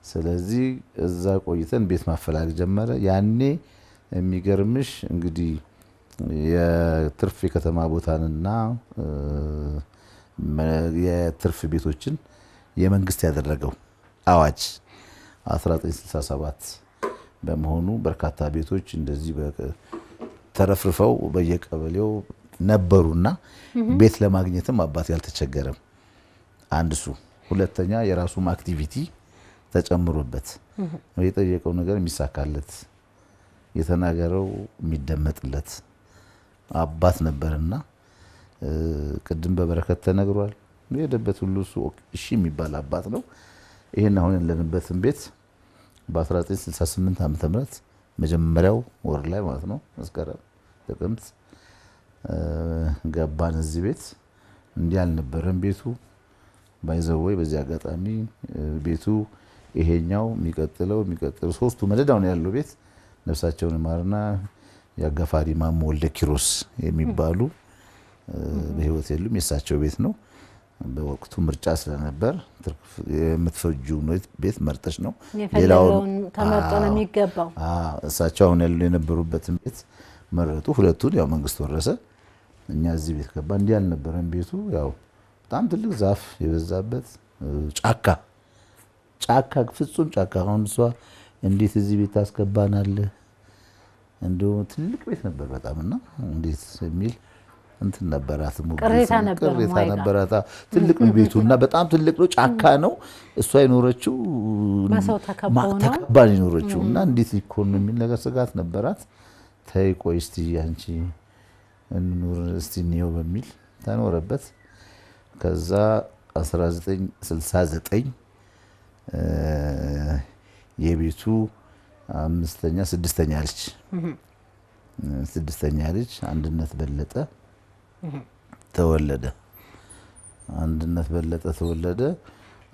ስለዚህ እዛ ቆይተን ቤት ማፈላለግ ጀመረ። ያኔ የሚገርምሽ እንግዲህ የትርፍ የከተማ ቦታንና የትርፍ ቤቶችን የመንግስት ያደረገው አዋጅ 1967 በመሆኑ በርካታ ቤቶች እንደዚህ ተረፍርፈው በየቀበሌው ነበሩና ቤት ለማግኘትም አባቴ ያልተቸገረም። አንድ እሱ፣ ሁለተኛ የራሱም አክቲቪቲ ተጨምሮበት የጠየቀው ነገር የሚሳካለት የተናገረው የሚደመጥለት አባት ነበርና ቅድም በበረከት ተነግሯል። የሄደበት ሁሉ እሱ እሺ የሚባል አባት ነው። ይሄን አሁን ያለንበትን ቤት በ1968 ዓመተ ምህረት መጀመሪያው ወር ላይ ማለት ነው መስከረም ጥቅምት ገባን እዚህ ቤት። እንዲህ አልነበረም ቤቱ። ባይዘወይ በዚህ አጋጣሚ ቤቱ ይሄኛው የሚቀጥለው ሶስቱ መደዳው ነው ያለው ቤት ነፍሳቸውን ማርና ያጋፋሪ ማሞ ወልደ ኪሮስ የሚባሉ በህይወት የሉም የሳቸው ቤት ነው። በወቅቱ ምርጫ ስለነበር የምትፈጁ ቤት መርጠሽ ነው ሌላውን ተመርጦ ነው የሚገባው። እሳቸው አሁን የነበሩበትን ቤት መረጡ። ሁለቱን ያው መንግስት ወረሰ። እኛ እዚህ ቤት ገባ። እንዲህ አልነበረም ቤቱ። ያው በጣም ትልቅ ዛፍ የበዛበት ጫካ ፍጹም ጫካ። አሁን እሷ እንዴት እዚህ ቤት ታስገባናለህ? እንደው ትልቅ ቤት ነበር በጣምና እንዴት የሚል እንትን ነበራት። ቅሬታ ነበራት። ትልቅ ቤቱና በጣም ትልቅ ነው፣ ጫካ ነው። እሷ የኖረችው በሰው ተከባው ነው ተከባን የኖረችውና እንዴት ሊኮን ነው የሚል ነገር ስጋት ነበራት። ተይ ቆይ እስቲ አንቺ እንኑር እስቲ ነው በሚል ተኖረበት። ከዛ 1969 የቤቱ ስድስተኛ ልጅ አንድነት በለጠ ተወለደ።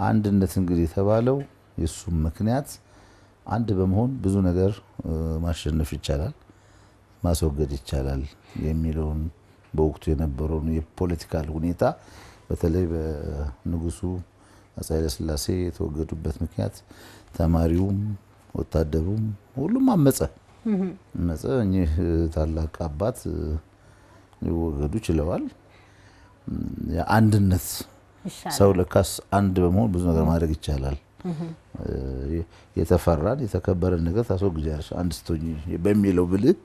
አንድነት እንግዲህ የተባለው የሱም ምክንያት አንድ በመሆን ብዙ ነገር ማሸነፍ ይቻላል፣ ማስወገድ ይቻላል የሚለውን በወቅቱ የነበረውን የፖለቲካል ሁኔታ በተለይ በንጉሱ አፄ ኃይለ ሥላሴ የተወገዱበት ምክንያት ተማሪውም ወታደሩም ሁሉም አመፀ። እኚህ ታላቅ አባት ሊወገዱ ችለዋል። አንድነት ሰው ለካስ አንድ በመሆን ብዙ ነገር ማድረግ ይቻላል። የተፈራን የተከበረን ነገር ታስወግጃለሽ አንድ ስትሆኚ በሚለው ብልህ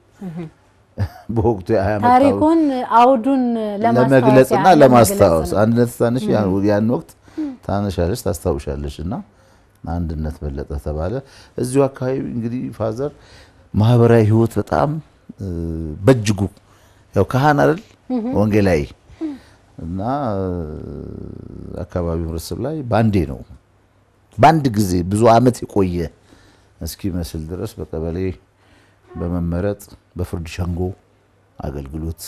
በወቅቱ ታሪኩን አውዱን ለመግለጽና ለማስታወስ አንድነት ታነሽ ያን ወቅት ታነሻለሽ ታስታውሻለሽና አንድነት በለጠ ተባለ። እዚሁ አካባቢ እንግዲህ ፋዘር ማህበራዊ ህይወት በጣም በእጅጉ ያው ካህን አይደል ወንጌላዊ እና አካባቢው ህብረተሰብ ላይ በአንድ ጊዜ ብዙ አመት የቆየ እስኪመስል ድረስ በቀበሌ በመመረጥ በፍርድ ሸንጎ አገልግሎት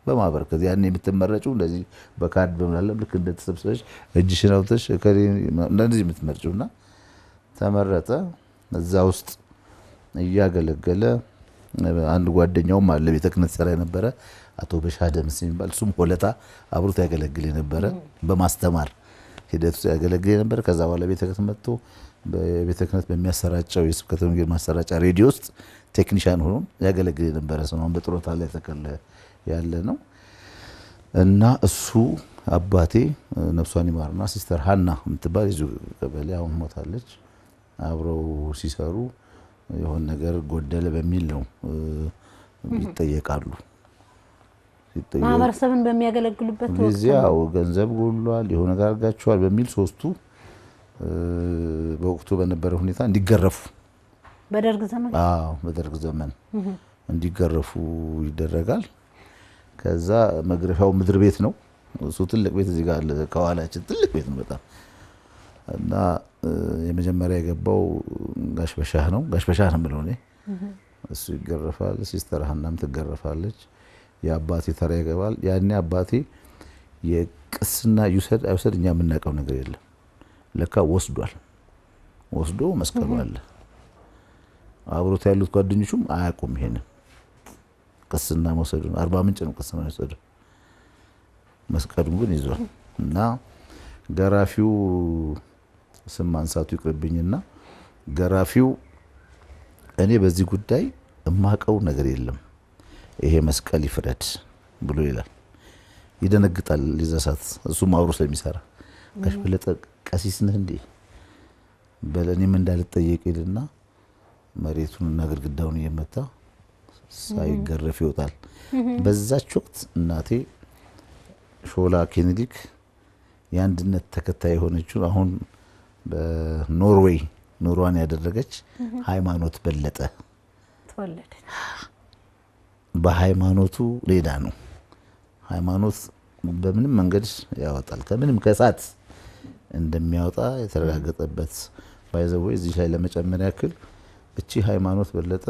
በማበርከት ያን የምትመረጪው እንደዚህ በካርድ በመላለም ልክ እንደተሰብሰበሽ እጅሽን አውጥተሽ እንደዚህ የምትመርጪውና ተመረጠ። እዛ ውስጥ እያገለገለ አንድ ጓደኛውም አለ ቤተ ክህነት ሰራ የነበረ አቶ በሻደምስ የሚባል እሱም ሆለታ አብሮት ያገለግል የነበረ በማስተማር ሂደት ውስጥ ያገለግል የነበረ። ከዛ በኋላ ቤተ ክህነት መጥቶ በቤተ ክህነት በሚያሰራጨው የስብከተ ወንጌል ማሰራጫ ሬዲዮ ውስጥ ቴክኒሻን ሆኖ ያገለግል የነበረ ሰው ነው። በጥሮታ ላይ ተከለ ያለ ነው እና እሱ አባቴ ነፍሷን ይማርና ሲስተር ሃና የምትባል ይዙ ቀበሌ አሁን ሞታለች። አብረው ሲሰሩ የሆነ ነገር ጎደለ በሚል ነው ይጠየቃሉ። ማህበረሰብን በሚያገለግሉበት ወቅት እዚያው ገንዘብ ጎሏል የሆነ ነገር አድርጋቸዋል በሚል ሶስቱ በወቅቱ በነበረ ሁኔታ እንዲገረፉ በደርግ ዘመን እንዲገረፉ ይደረጋል። ከዛ መግረፊያው ምድር ቤት ነው። እሱ ትልቅ ቤት እዚህ ጋር አለ ከኋላችን ትልቅ ቤት ነው በጣም እና የመጀመሪያ የገባው ጋሽ በሻህ ነው የምለው እኔ። እሱ ይገረፋል፣ ሲስተር ሃናም ትገረፋለች። የአባቴ ተራ ይገባል። ያኔ አባቴ የቅስና አይውሰድ እኛ የምናውቀው ነገር የለም። ለካ ወስዶ መስቀሉ አለ። አብሮት ያሉት ጓደኞቹም አያውቁም ይሄንን ቅስና መውሰዱን። አርባ ምንጭ ነው ቅስና መውሰዱ። መስቀሉን ግን ይዟል እና ገራፊው ስም ማንሳቱ ይቅርብኝና ገራፊው እኔ በዚህ ጉዳይ እማቀው ነገር የለም ይሄ መስቀል ይፍረድ ብሎ ይላል። ይደነግጣል ሊዘሳት እሱም አብሮ ስለሚሰራ ጋሽ በለጠ ቀሲስ ነህ እንዴ በለኔም እንዳልጠየቅ ይልና መሬቱንና ግድግዳውን እየመታ ሳይገረፍ ይወጣል። በዛች ወቅት እናቴ ሾላ ኬኔዲክ የአንድነት ተከታይ የሆነችው አሁን በኖርዌይ ኑሯን ያደረገች ሃይማኖት በለጠ ተወለደ። በሃይማኖቱ ሌላ ነው። ሃይማኖት በምንም መንገድ ያወጣል ከምንም ከሳት እንደሚያወጣ የተረጋገጠበት ባይዘው እዚህ ላይ ለመጨመር ያክል እቺ ሃይማኖት በለጠ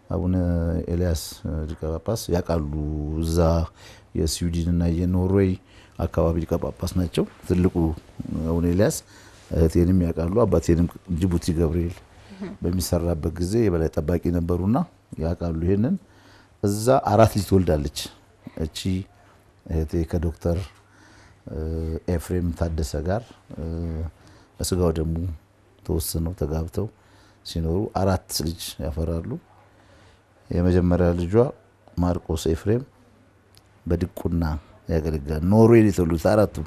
አቡነ ኤልያስ ሊቀ ጳጳስ ያቃሉ እዛ የስዊድን እና የኖርዌይ አካባቢ ሊቀ ጳጳስ ናቸው። ትልቁ አቡነ ኤልያስ እህቴንም ያውቃሉ። አባቴንም ጅቡቲ ገብርኤል በሚሰራበት ጊዜ የበላይ ጠባቂ ነበሩና ያውቃሉ። ይሄንን እዛ 4 ልጅ ትወልዳለች እቺ እህቴ ከዶክተር ኤፍሬም ታደሰ ጋር በስጋው ደግሞ ተወስነው ተጋብተው ሲኖሩ 4 ልጅ ያፈራሉ። የመጀመሪያ ልጇ ማርቆስ ኤፍሬም በድቁና ያገለግላል። ኖርዌይ የተወለዱት 4ቱም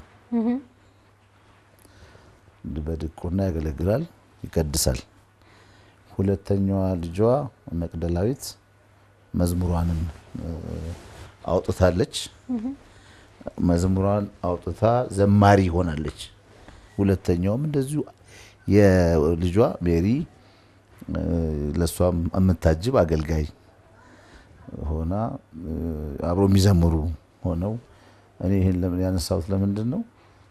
በድቁና ያገለግላል፣ ይቀድሳል። ሁለተኛዋ ልጇ መቅደላዊት መዝሙሯንም አውጥታለች። መዝሙሯን አውጥታ ዘማሪ ሆናለች። ሁለተኛውም እንደዚሁ የልጇ ሜሪ ለሷም የምታጅብ አገልጋይ ሆና አብሮ የሚዘምሩ ሆነው እኔ ይሄን ለምን ያነሳሁት ለምንድን ነው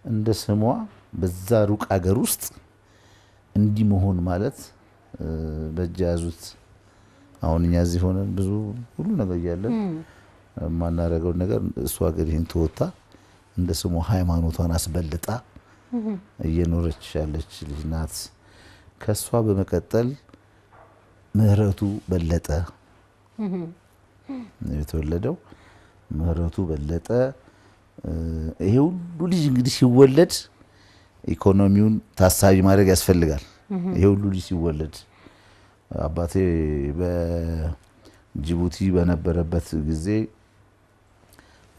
እንደ ስሟ በዛ ሩቅ ሀገር ውስጥ እንዲህ መሆን ማለት በእጅ ያዙት። አሁን እኛ እዚህ ሆነን ብዙ ሁሉ ነገር ያለን ማናረገው ነገር እሷ ግን ይሄን ተወጣ እንደ ስሟ ሃይማኖቷን አስበልጣ እየኖረች ያለች ልጅ ናት። ከሷ በመቀጠል ምህረቱ በለጠ የተወለደው ምህረቱ በለጠ። ይሄ ሁሉ ልጅ እንግዲህ ሲወለድ ኢኮኖሚውን ታሳቢ ማድረግ ያስፈልጋል። ይሄ ሁሉ ልጅ ሲወለድ አባቴ በጅቡቲ በነበረበት ጊዜ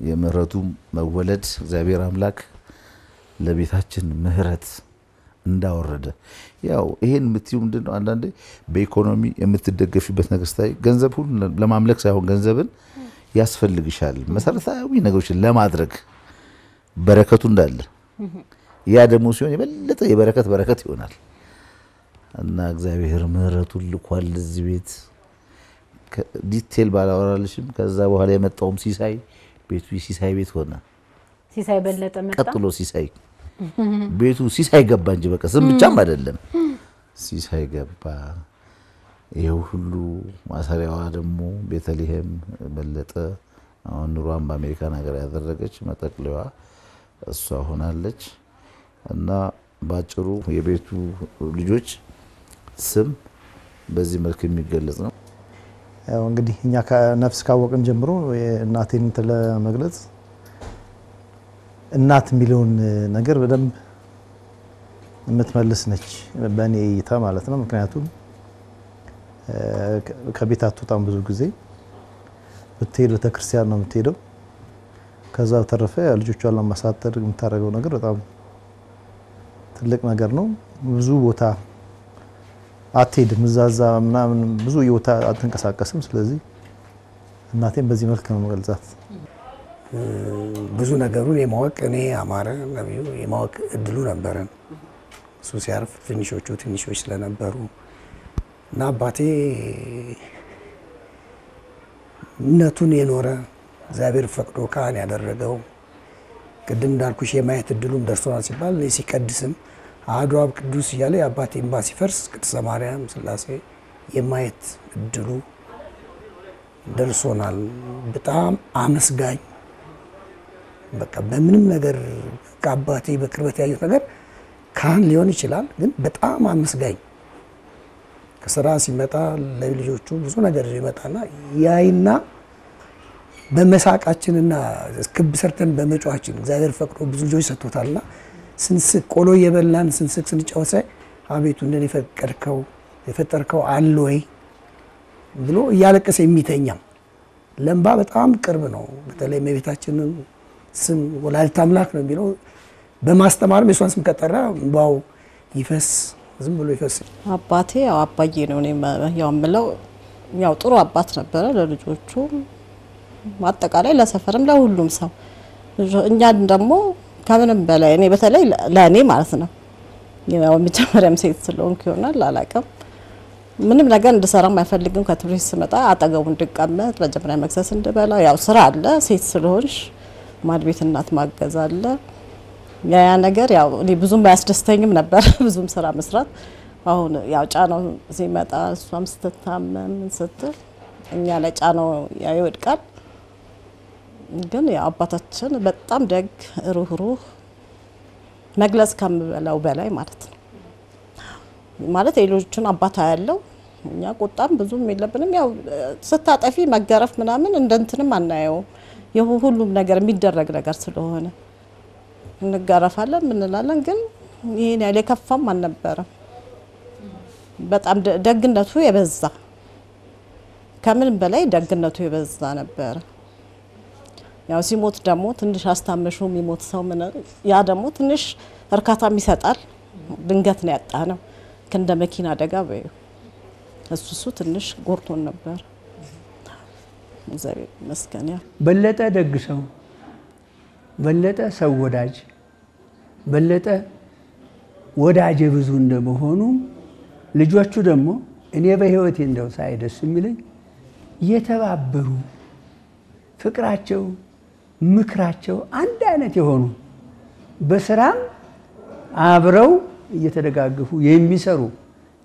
የምህረቱ መወለድ እግዚአብሔር አምላክ ለቤታችን ምህረት እንዳወረደ ያው ይሄን የምትዩ ምንድነው አንዳንዴ በኢኮኖሚ የምትደገፊበት ነገር ስታይ ገንዘብ ሁሉ ለማምለክ ሳይሆን ገንዘብን ያስፈልግሻል መሰረታዊ ነገሮችን ለማድረግ በረከቱ እንዳለ ያ ደግሞ ሲሆን የበለጠ በረከት ይሆናል እና እግዚአብሔር ምህረቱን ልኳል እዚህ ቤት ዲቴል ባላወራልሽም ከዛ በኋላ የመጣውም ሲሳይ ቤቱ ሲሳይ ቤት ሆነ። ሲሳይ በለጠ መጣ። ቀጥሎ ሲሳይ ቤቱ ሲሳይ ገባ እንጂ በቃ ስም ብቻም አይደለም ሲሳይ ገባ። ይሄው ሁሉ ማሰሪያዋ ደግሞ ቤተልሔም በለጠ አሁን ኑሯን በአሜሪካን ሀገር ያደረገች መጠቅለዋ እሷ ሆናለች እና ባጭሩ የቤቱ ልጆች ስም በዚህ መልኩ የሚገለጽ ነው። ያው እንግዲህ እኛ ከነፍስ ካወቅን ጀምሮ እናቴን ለመግለጽ እናት የሚለውን ነገር በደንብ የምትመልስ ነች በእኔ እይታ ማለት ነው። ምክንያቱም ከቤት አትወጣም ብዙ ጊዜ ብትሄድ ቤተክርስቲያን ነው የምትሄደው። ከዛ ተረፈ ልጆቿን ለማሳደግ የምታደርገው ነገር በጣም ትልቅ ነገር ነው። ብዙ ቦታ አትሄድም እዛዛ ምናምን ብዙ ቦታ አትንቀሳቀስም። ስለዚህ እናቴን በዚህ መልክ ነው መገልጻት። ብዙ ነገሩን የማወቅ እኔ አማረ ነብዩ የማወቅ እድሉ ነበረን። እሱ ሲያርፍ ትንሾች ስለነበሩ እና አባቴ እምነቱን የኖረ እግዚአብሔር ፈቅዶ ካህን ያደረገው ቅድም እንዳልኩሽ የማየት እድሉም ደርሶናል ሲባል ሲቀድስም አሐዱ አብ ቅዱስ እያለ የአባቴ እንባ ሲፈርስ ቅድስተ ማርያም ሥላሴ የማየት እድሉ ደርሶናል። በጣም አመስጋኝ በቃ በምንም ነገር ከአባቴ በቅርበት ያየሁት ነገር ካህን ሊሆን ይችላል፣ ግን በጣም አመስጋኝ ከስራ ሲመጣ ለልጆቹ ብዙ ነገር ይመጣና ያይና በመሳቃችንና ክብ ሰርተን በመጫዋችን እግዚአብሔር ፈቅዶ ብዙ ልጆች ሰጥቶታልና ስንስቅ ቆሎ የበላን ስንስቅ ስንጫወት ሳይ አቤቱ እንደኔ የፈጠርከው አለ ወይ ብሎ እያለቀሰ የሚተኛም ለምባ በጣም ቅርብ ነው። በተለይ እመቤታችንን ስም ወላዲተ አምላክ ነው የሚለው በማስተማርም የሷን ስም ከጠራ እንባው ይፈስ ዝም ብሎ ይፈስ። አባቴ ያው አባዬ ነው። እኔ ያው የምለው ያው ጥሩ አባት ነበረ ለልጆቹ አጠቃላይ ለሰፈርም ለሁሉም ሰው። እኛን ደግሞ ከምንም በላይ እኔ በተለይ ለእኔ ማለት ነው ያው መጀመሪያም ሴት ስለሆንኩ ይሆናል አላውቅም ምንም ነገር እንድሰራም አይፈልግም። ከትምህርት ስመጣ አጠገቡ እንድቀመጥ መጀመሪያ መክሰስ እንድበላ ያው ስራ አለ ሴት ስለሆንሽ ማድቤት እናት ማገዝ አለ። ያ ነገር ያው እኔ ብዙም አያስደስተኝም ነበር ብዙም ስራ መስራት። አሁን ያው ጫናው ሲመጣ እሷም ስትታመም ስትል እኛ ላይ ጫናው ያው ይወድቃል። ግን ያው አባታችን በጣም ደግ ሩህሩህ መግለጽ ከምበላው በላይ ማለት ነው። ማለት የልጆቹን አባታ ያለው እኛ ቁጣም ብዙም የለብንም። ያው ስታጠፊ መገረፍ ምናምን እንደንትንም አናየው። ሁሉም ነገር የሚደረግ ነገር ስለሆነ እንገረፋለን እንላለን። ግን ይሄን ያለ ከፋም አልነበረም። በጣም ደግነቱ የበዛ ከምንም በላይ ደግነቱ የበዛ ነበር። ያው ሲሞት ደግሞ ትንሽ አስታመሹ የሚሞት ሰው ምን ያ ደግሞ ትንሽ እርካታም ይሰጣል። ድንገት ነው ያጣነው እንደ መኪና አደጋ በዩ እሱ ትንሽ ጎርቶን ነበር። እግዚአብሔር ይመስገን። በለጠ ደግ ሰው፣ በለጠ ሰው ወዳጅ፣ በለጠ ወዳጅ ብዙ እንደመሆኑ ልጆቹ ደግሞ እኔ በህይወቴ እንደው ሳይደስ የሚለኝ የተባበሩ ፍቅራቸው ምክራቸው አንድ አይነት የሆኑ በስራም አብረው እየተደጋገፉ የሚሰሩ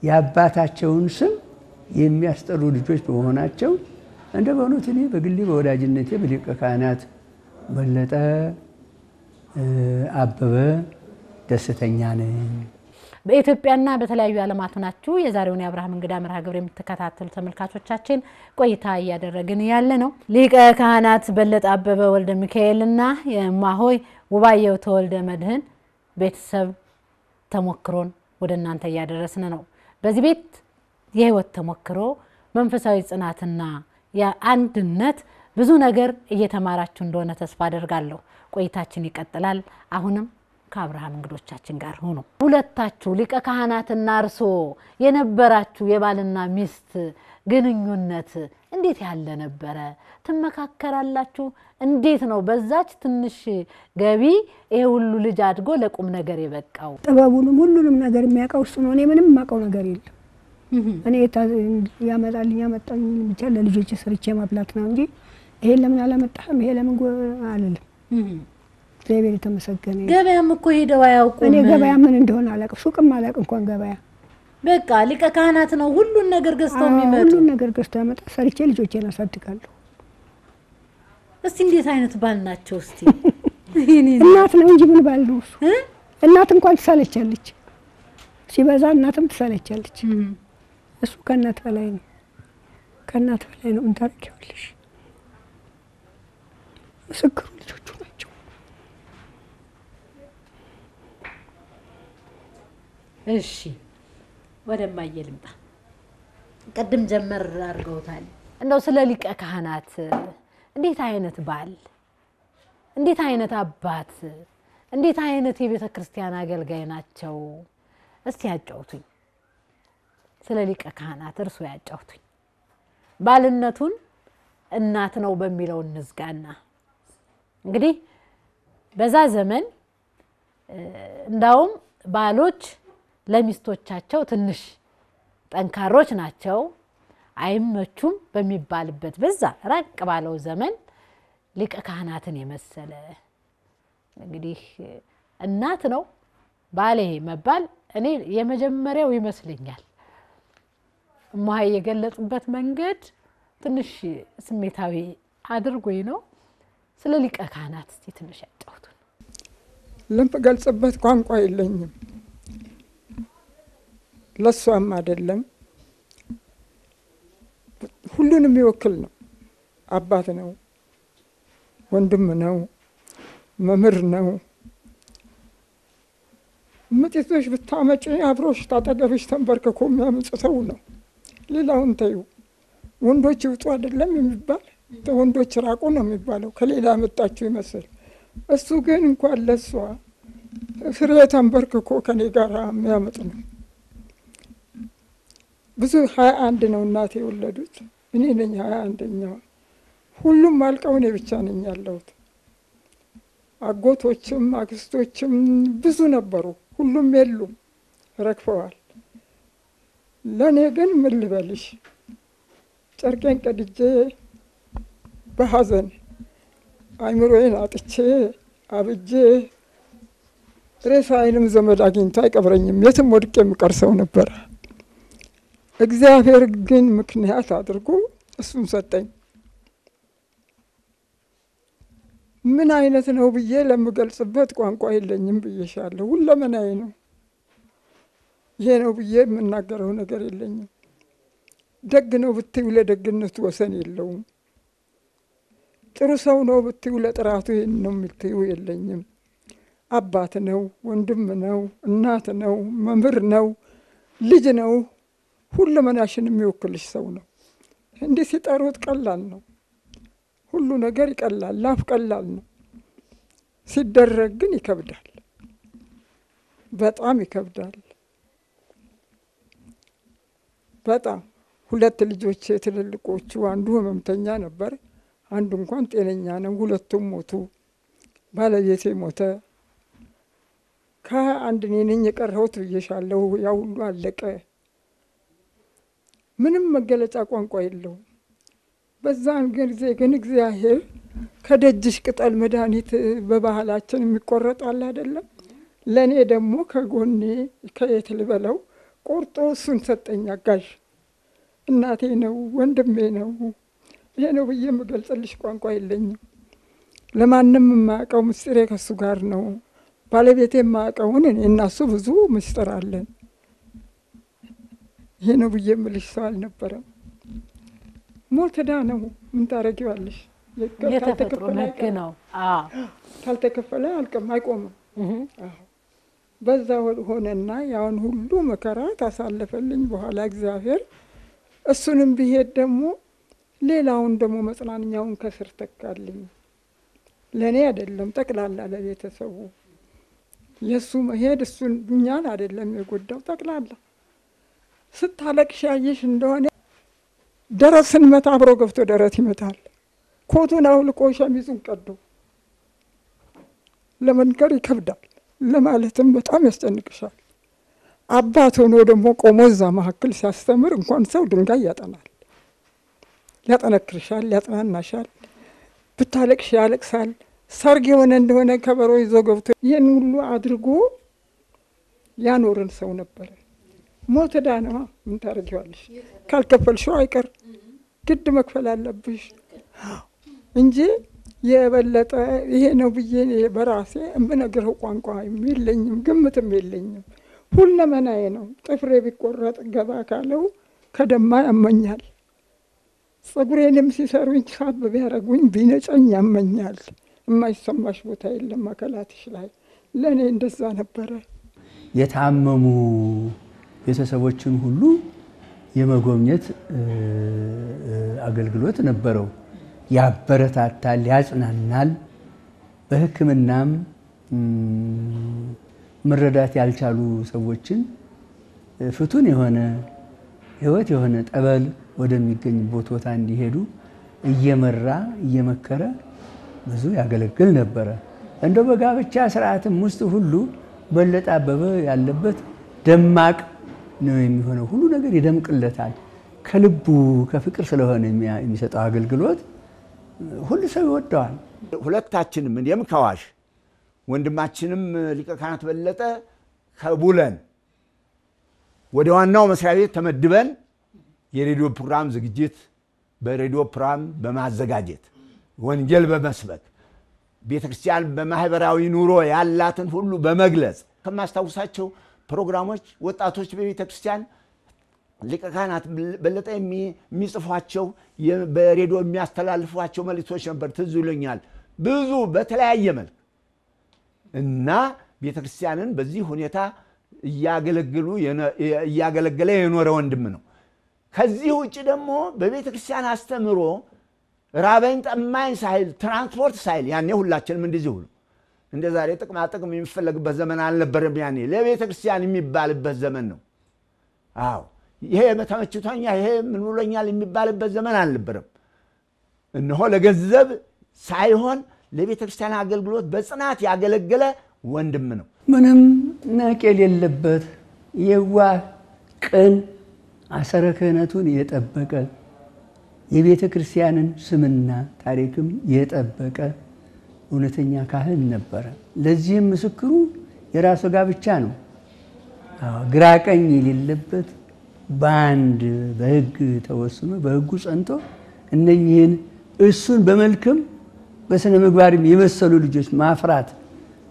የአባታቸውን ስም የሚያስጠሩ ልጆች በመሆናቸው እንደ በእውነት እኔ በግሌ በወዳጅነቴ በሊቀ ካህናት በለጠ አበበ ደስተኛ ነኝ። በኢትዮጵያና በተለያዩ ዓለማት ናችሁ የዛሬውን የአብርሃም እንግዳ መርሃ ግብር የምትከታተሉ ተመልካቾቻችን ቆይታ እያደረግን ያለ ነው ሊቀ ካህናት በለጠ አበበ ወልደ ሚካኤልና የማሆይ ውባየው ተወልደ መድህን ቤተሰብ ተሞክሮን ወደ እናንተ እያደረስን ነው። በዚህ ቤት የህይወት ተሞክሮ መንፈሳዊ ጽናትና የአንድነት ብዙ ነገር እየተማራችሁ እንደሆነ ተስፋ አደርጋለሁ። ቆይታችን ይቀጥላል። አሁንም ከአብርሃም እንግዶቻችን ጋር ሆኖ ሁለታችሁ ሊቀ ካህናትና እርሶ የነበራችሁ የባልና ሚስት ግንኙነት እንዴት ያለ ነበረ? ትመካከራላችሁ? እንዴት ነው በዛች ትንሽ ገቢ ይሄ ሁሉ ልጅ አድጎ ለቁም ነገር የበቃው? ጥበቡንም ሁሉንም ነገር የሚያውቀው እሱ ነው። እኔ ምንም የማውቀው ነገር የለም። እኔ ያመጣኝ ብቻ ለልጆች ሰርቼ ማብላት ነው እንጂ ይሄ ለምን አላመጣህም ይሄ ለምን አልልም። እግዚአብሔር የተመሰገነ። ገበያም እኮ ሄደው አያውቁም። እኔ ገበያ ምን እንደሆነ አላውቅም። ሱቅም አላውቅም እንኳን ገበያ። በቃ ሊቀ ካህናት ነው ሁሉን ነገር ገዝተው የሚመጡ። ሁሉን ነገር ገዝተው ያመጣ ሰርቼ ልጆቼን አሳድጋለሁ። እስቲ እንዴት አይነት ባል ናቸው? እስቲ እናት ነው እንጂ ምን ባል ነው እሱ? እናት እንኳን ትሳለቻለች፣ ሲበዛ እናትም ትሳለቻለች። እሱ ከእናት በላይ ነው፣ ከእናት በላይ ነው። እንታረቂዋለሽ ምስክሩ ልጆቹ ናቸው። እሺ ወደ ማየልምጣ ቀደም ጀመር አድርገውታል። እንደው ስለ ሊቀ ካህናት እንዴት አይነት ባል፣ እንዴት አይነት አባት፣ እንዴት አይነት የቤተ ክርስቲያን አገልጋይ ናቸው? እስቲ ያጫውቱኝ። ስለ ሊቀ ካህናት እርሱ ያጫውቱኝ። ባልነቱን እናት ነው በሚለው እንዝጋና እንግዲህ በዛ ዘመን እንዳውም ባሎች ለሚስቶቻቸው ትንሽ ጠንካሮች ናቸው አይመቹም በሚባልበት በዛ ራቅ ባለው ዘመን ሊቀ ካህናትን የመሰለ እንግዲህ እናት ነው ባሌ መባል እኔ የመጀመሪያው ይመስለኛል። ማይ የገለጹበት መንገድ ትንሽ ስሜታዊ አድርጎኝ ነው። ስለ ሊቀ ካህናት እስቲ ትንሽ ያጫውቱን። ለምገልጽበት ቋንቋ የለኝም። ለሷም አይደለም ሁሉንም ይወክል ነው። አባት ነው፣ ወንድም ነው፣ መምህር ነው። ምጥቶች ብታመጪ አብሮሽ ታጠገብሽ ተንበርክኮ የሚያምጽ ሰው ነው። ሌላውን ተዩ። ወንዶች ይውጡ አይደለም የሚባል ወንዶች ራቁ ነው የሚባለው፣ ከሌላ መጣችሁ ይመስል። እሱ ግን እንኳን ለሷ ፍሬ ተንበርክኮ ከኔ ጋር የሚያመጥ ነው። ብዙ 21 ነው እናቴ የወለዱት፣ እኔ ነኝ 21ኛዋ። ሁሉም አልቀው እኔ ብቻ ነኝ ያለሁት። አጎቶችም አክስቶችም ብዙ ነበሩ፣ ሁሉም የሉም፣ ረግፈዋል። ለእኔ ግን ምን ልበልሽ፣ ጨርቄን ቀድጄ በሐዘን አይምሮዬን አጥቼ አብጄ ሬሳዬንም ዘመድ አግኝቶ አይቀብረኝም፣ የትም ወድቄ የምቀር ሰው ነበረ። እግዚአብሔር ግን ምክንያት አድርጎ እሱን ሰጠኝ። ምን አይነት ነው ብዬ ለምገልጽበት ቋንቋ የለኝም ብዬሻለሁ። ሁለመናዬ ነው። ይሄ ነው ብዬ የምናገረው ነገር የለኝም። ደግ ነው ብትዩ ለደግነቱ ወሰን የለውም። ጥሩ ሰው ነው ብትዩ ለጥራቱ ይሄን ነው የምትዩ የለኝም። አባት ነው፣ ወንድም ነው፣ እናት ነው፣ መምህር ነው፣ ልጅ ነው። ሁለመናሽን የሚወክልሽ ሰው ነው። እንዲህ ሲጠሩት ቀላል ነው። ሁሉ ነገር ይቀላል፣ ላፍ ቀላል ነው። ሲደረግ ግን ይከብዳል፣ በጣም ይከብዳል። በጣም 2 ልጆች ትልልቆቹ አንዱ ህመምተኛ ነበር፣ አንዱ እንኳን ጤነኛ ነው። 2ቱም ሞቱ። ባለቤቴ ሞተ። ከአንድ እኔ ነኝ የቀረሁት ብዬሻለሁ። ያ ሁሉ አለቀ። ምንም መገለጫ ቋንቋ የለውም። በዛን ጊዜ ግን እግዚአብሔር ከደጅሽ ቅጠል መድኃኒት በባህላችን የሚቆረጣል አይደለም። ለእኔ ደግሞ ከጎኔ ከየት ልበለው ቆርጦ እሱን ሰጠኝ አጋዥ። እናቴ ነው፣ ወንድሜ ነው። ይሄ ነው ብዬ የምገልጽልሽ ቋንቋ የለኝም። ለማንም የማያውቀው ምስጢሬ ከሱ ጋር ነው። ባለቤቴ የማያውቀውን እኔ እና እሱ ብዙ ምስጢር አለን። ይሄ ነው ብዬ የምልሽ ሰው አልነበረም። ሞት ዕዳ ነው። ምን ታረጊዋለሽ? የተፈጥሮ ህግ ነው። ካልተከፈለ አይቆምም። በዛ ሆነና ያውን ሁሉ መከራ ታሳለፈልኝ በኋላ እግዚአብሔር እሱንም ቢሄድ ደግሞ ሌላውን ደግሞ መጽናኛውን ከስር ተካልኝ። ለእኔ አይደለም ጠቅላላ ለቤተሰቡ። የእሱ መሄድ እሱን እኛን አይደለም የጎዳው፣ ጠቅላላ ስታለቅሽ ያየሽ እንደሆነ ደረት ስንመታ አብሮ ገብቶ ደረት ይመታል። ኮቱን አውልቆ ሸሚዙን ቀዶ ለመንገር ይከብዳል፣ ለማለትም በጣም ያስጨንቅሻል። አባት ሆኖ ደግሞ ቆሞ እዛ መካከል ሲያስተምር እንኳን ሰው ድንጋይ ያጠናል፣ ያጠነክርሻል፣ ያጽናናሻል። ብታለቅሽ ያለቅሳል። ሰርግ የሆነ እንደሆነ ከበሮ ይዞ ገብቶ ይህን ሁሉ አድርጎ ያኖርን ሰው ነበረ። ሞት ዕዳ ነዋ። ምን ታደርጊዋለሽ? ካልከፈልሽው አይቀር ግድ መክፈል አለብሽ እንጂ የበለጠ ይሄ ነው ብዬ በራሴ የምነግረው ቋንቋ የለኝም፣ ግምትም የለኝም። ሁለመናዬ ነው። ጥፍሬ ቢቆረጥ ገባ ካለው ከደማ ያመኛል። ጸጉሬንም ሲሰሩኝ ሳብ ቢያደርጉኝ ቢነጨኝ ያመኛል። የማይሰማሽ ቦታ የለም አካላትሽ ላይ። ለእኔ እንደዛ ነበረ። የታመሙ ቤተሰቦችን ሁሉ የመጎብኘት አገልግሎት ነበረው። ያበረታታል፣ ያጽናናል። በሕክምናም መረዳት ያልቻሉ ሰዎችን ፍቱን የሆነ ሕይወት የሆነ ጠበል ወደሚገኝበት ቦታ እንዲሄዱ እየመራ እየመከረ ብዙ ያገለግል ነበረ። እንደው በጋብቻ ስርዓትም ውስጥ ሁሉ በለጠ አበበ ያለበት ደማቅ ነው የሚሆነው። ሁሉ ነገር ይደምቅለታል። ከልቡ ከፍቅር ስለሆነ የሚሰጠው አገልግሎት ሁሉ ሰው ይወደዋል። ሁለታችንም እኔም ከዋሽ ወንድማችንም ሊቀ ካህናት በለጠ ከቡለን ወደ ዋናው መስሪያ ቤት ተመድበን የሬዲዮ ፕሮግራም ዝግጅት በሬዲዮ ፕሮግራም በማዘጋጀት ወንጌል በመስበክ ቤተክርስቲያን በማህበራዊ ኑሮ ያላትን ሁሉ በመግለጽ ከማስታውሳቸው ፕሮግራሞች ወጣቶች በቤተክርስቲያን ሊቀ ካህናት በለጠ የሚጽፏቸው በሬዲዮ የሚያስተላልፏቸው መልእክቶች ነበር፣ ትዝ ይለኛል። ብዙ በተለያየ መልክ እና ቤተክርስቲያንን በዚህ ሁኔታ እያገለገለ የኖረ ወንድም ነው። ከዚህ ውጭ ደግሞ በቤተክርስቲያን አስተምሮ ራበኝ ጠማኝ ሳይል ትራንስፖርት ሳይል ያኔ ሁላችንም እንደዚህ ሁሉ እንደ ዛሬ ጥቅማ ጥቅም የሚፈለግበት ዘመን አልነበረም። ያኔ ለቤተክርስቲያን የሚባልበት ዘመን ነው። አዎ ይሄ ተመችቶኛ ይሄ ምን ብሎኛል የሚባልበት ዘመን አልነበረም። እነሆ ለገንዘብ ሳይሆን ለቤተክርስቲያን አገልግሎት በጽናት ያገለገለ ወንድም ነው። ምንም ነቄል የሌለበት የዋህ ቅን አሰረ ክህነቱን የጠበቀ የቤተ ክርስቲያንን ስምና ታሪክም የጠበቀ እውነተኛ ካህን ነበረ። ለዚህም ምስክሩ የራሱ ጋብቻ ነው። ግራ ቀኝ የሌለበት በአንድ በሕግ ተወስኖ በሕጉ ጸንቶ እነኚህን እሱን በመልክም በስነ ምግባርም የመሰሉ ልጆች ማፍራት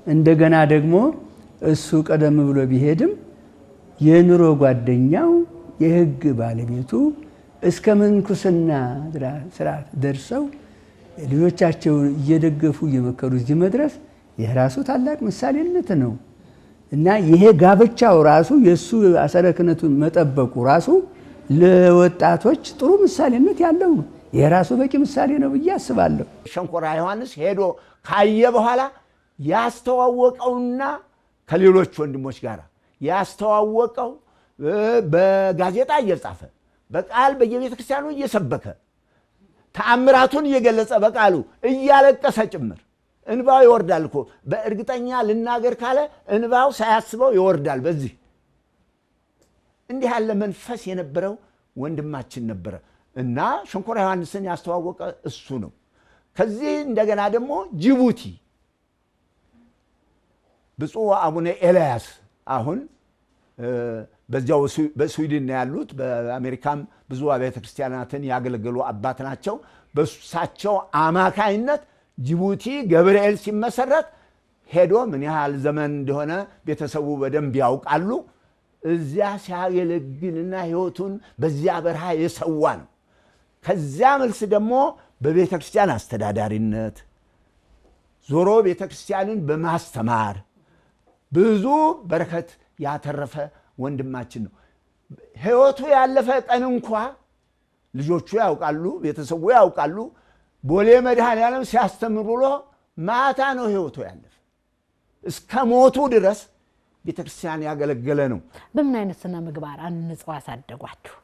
እንደገና ደግሞ እሱ ቀደም ብሎ ቢሄድም የኑሮ ጓደኛው የህግ ባለቤቱ እስከ ምንኩስና ስርዓት ደርሰው ልጆቻቸውን እየደገፉ እየመከሩ እዚህ መድረስ የራሱ ታላቅ ምሳሌነት ነው እና ይሄ ጋብቻው ራሱ የሱ አሰረ ክህነቱን መጠበቁ ራሱ ለወጣቶች ጥሩ ምሳሌነት ያለው ነው። የራሱ በቂ ምሳሌ ነው ብዬ አስባለሁ። ሸንኮራ ዮሐንስ ሄዶ ካየ በኋላ ያስተዋወቀውና ከሌሎች ወንድሞች ጋር ያስተዋወቀው በጋዜጣ እየጻፈ በቃል በየቤተ ክርስቲያኑ እየሰበከ ተአምራቱን እየገለጸ በቃሉ እያለቀሰ ጭምር እንባው ይወርዳል እኮ በእርግጠኛ ልናገር ካለ እንባው ሳያስበው ይወርዳል። በዚህ እንዲህ ያለ መንፈስ የነበረው ወንድማችን ነበረ እና ሸንኮራ ዮሐንስን ያስተዋወቀ እሱ ነው። ከዚህ እንደገና ደግሞ ጅቡቲ ብፁዕ አቡነ ኤልያስ አሁን በዚያው በስዊድን ያሉት በአሜሪካም ብዙ አብያተ ክርስቲያናትን ያገለገሉ አባት ናቸው። በሳቸው አማካይነት ጅቡቲ ገብርኤል ሲመሰረት ሄዶ ምን ያህል ዘመን እንደሆነ ቤተሰቡ በደንብ ያውቃሉ። እዚያ ሲያገለግልና ህይወቱን በዚያ በረሃ የሰዋ ነው። ከዚያ መልስ ደግሞ በቤተ ክርስቲያን አስተዳዳሪነት ዞሮ ቤተ ክርስቲያንን በማስተማር ብዙ በረከት ያተረፈ ወንድማችን ነው። ህይወቱ ያለፈ ቀን እንኳ ልጆቹ ያውቃሉ፣ ቤተሰቡ ያውቃሉ። ቦሌ መድኃኔዓለም ሲያስተምር ብሎ ማታ ነው ህይወቱ ያለፈ። እስከ ሞቱ ድረስ ቤተ ክርስቲያን ያገለገለ ነው። በምን አይነት ስነ ምግባር አንጽው አሳደጓችሁ?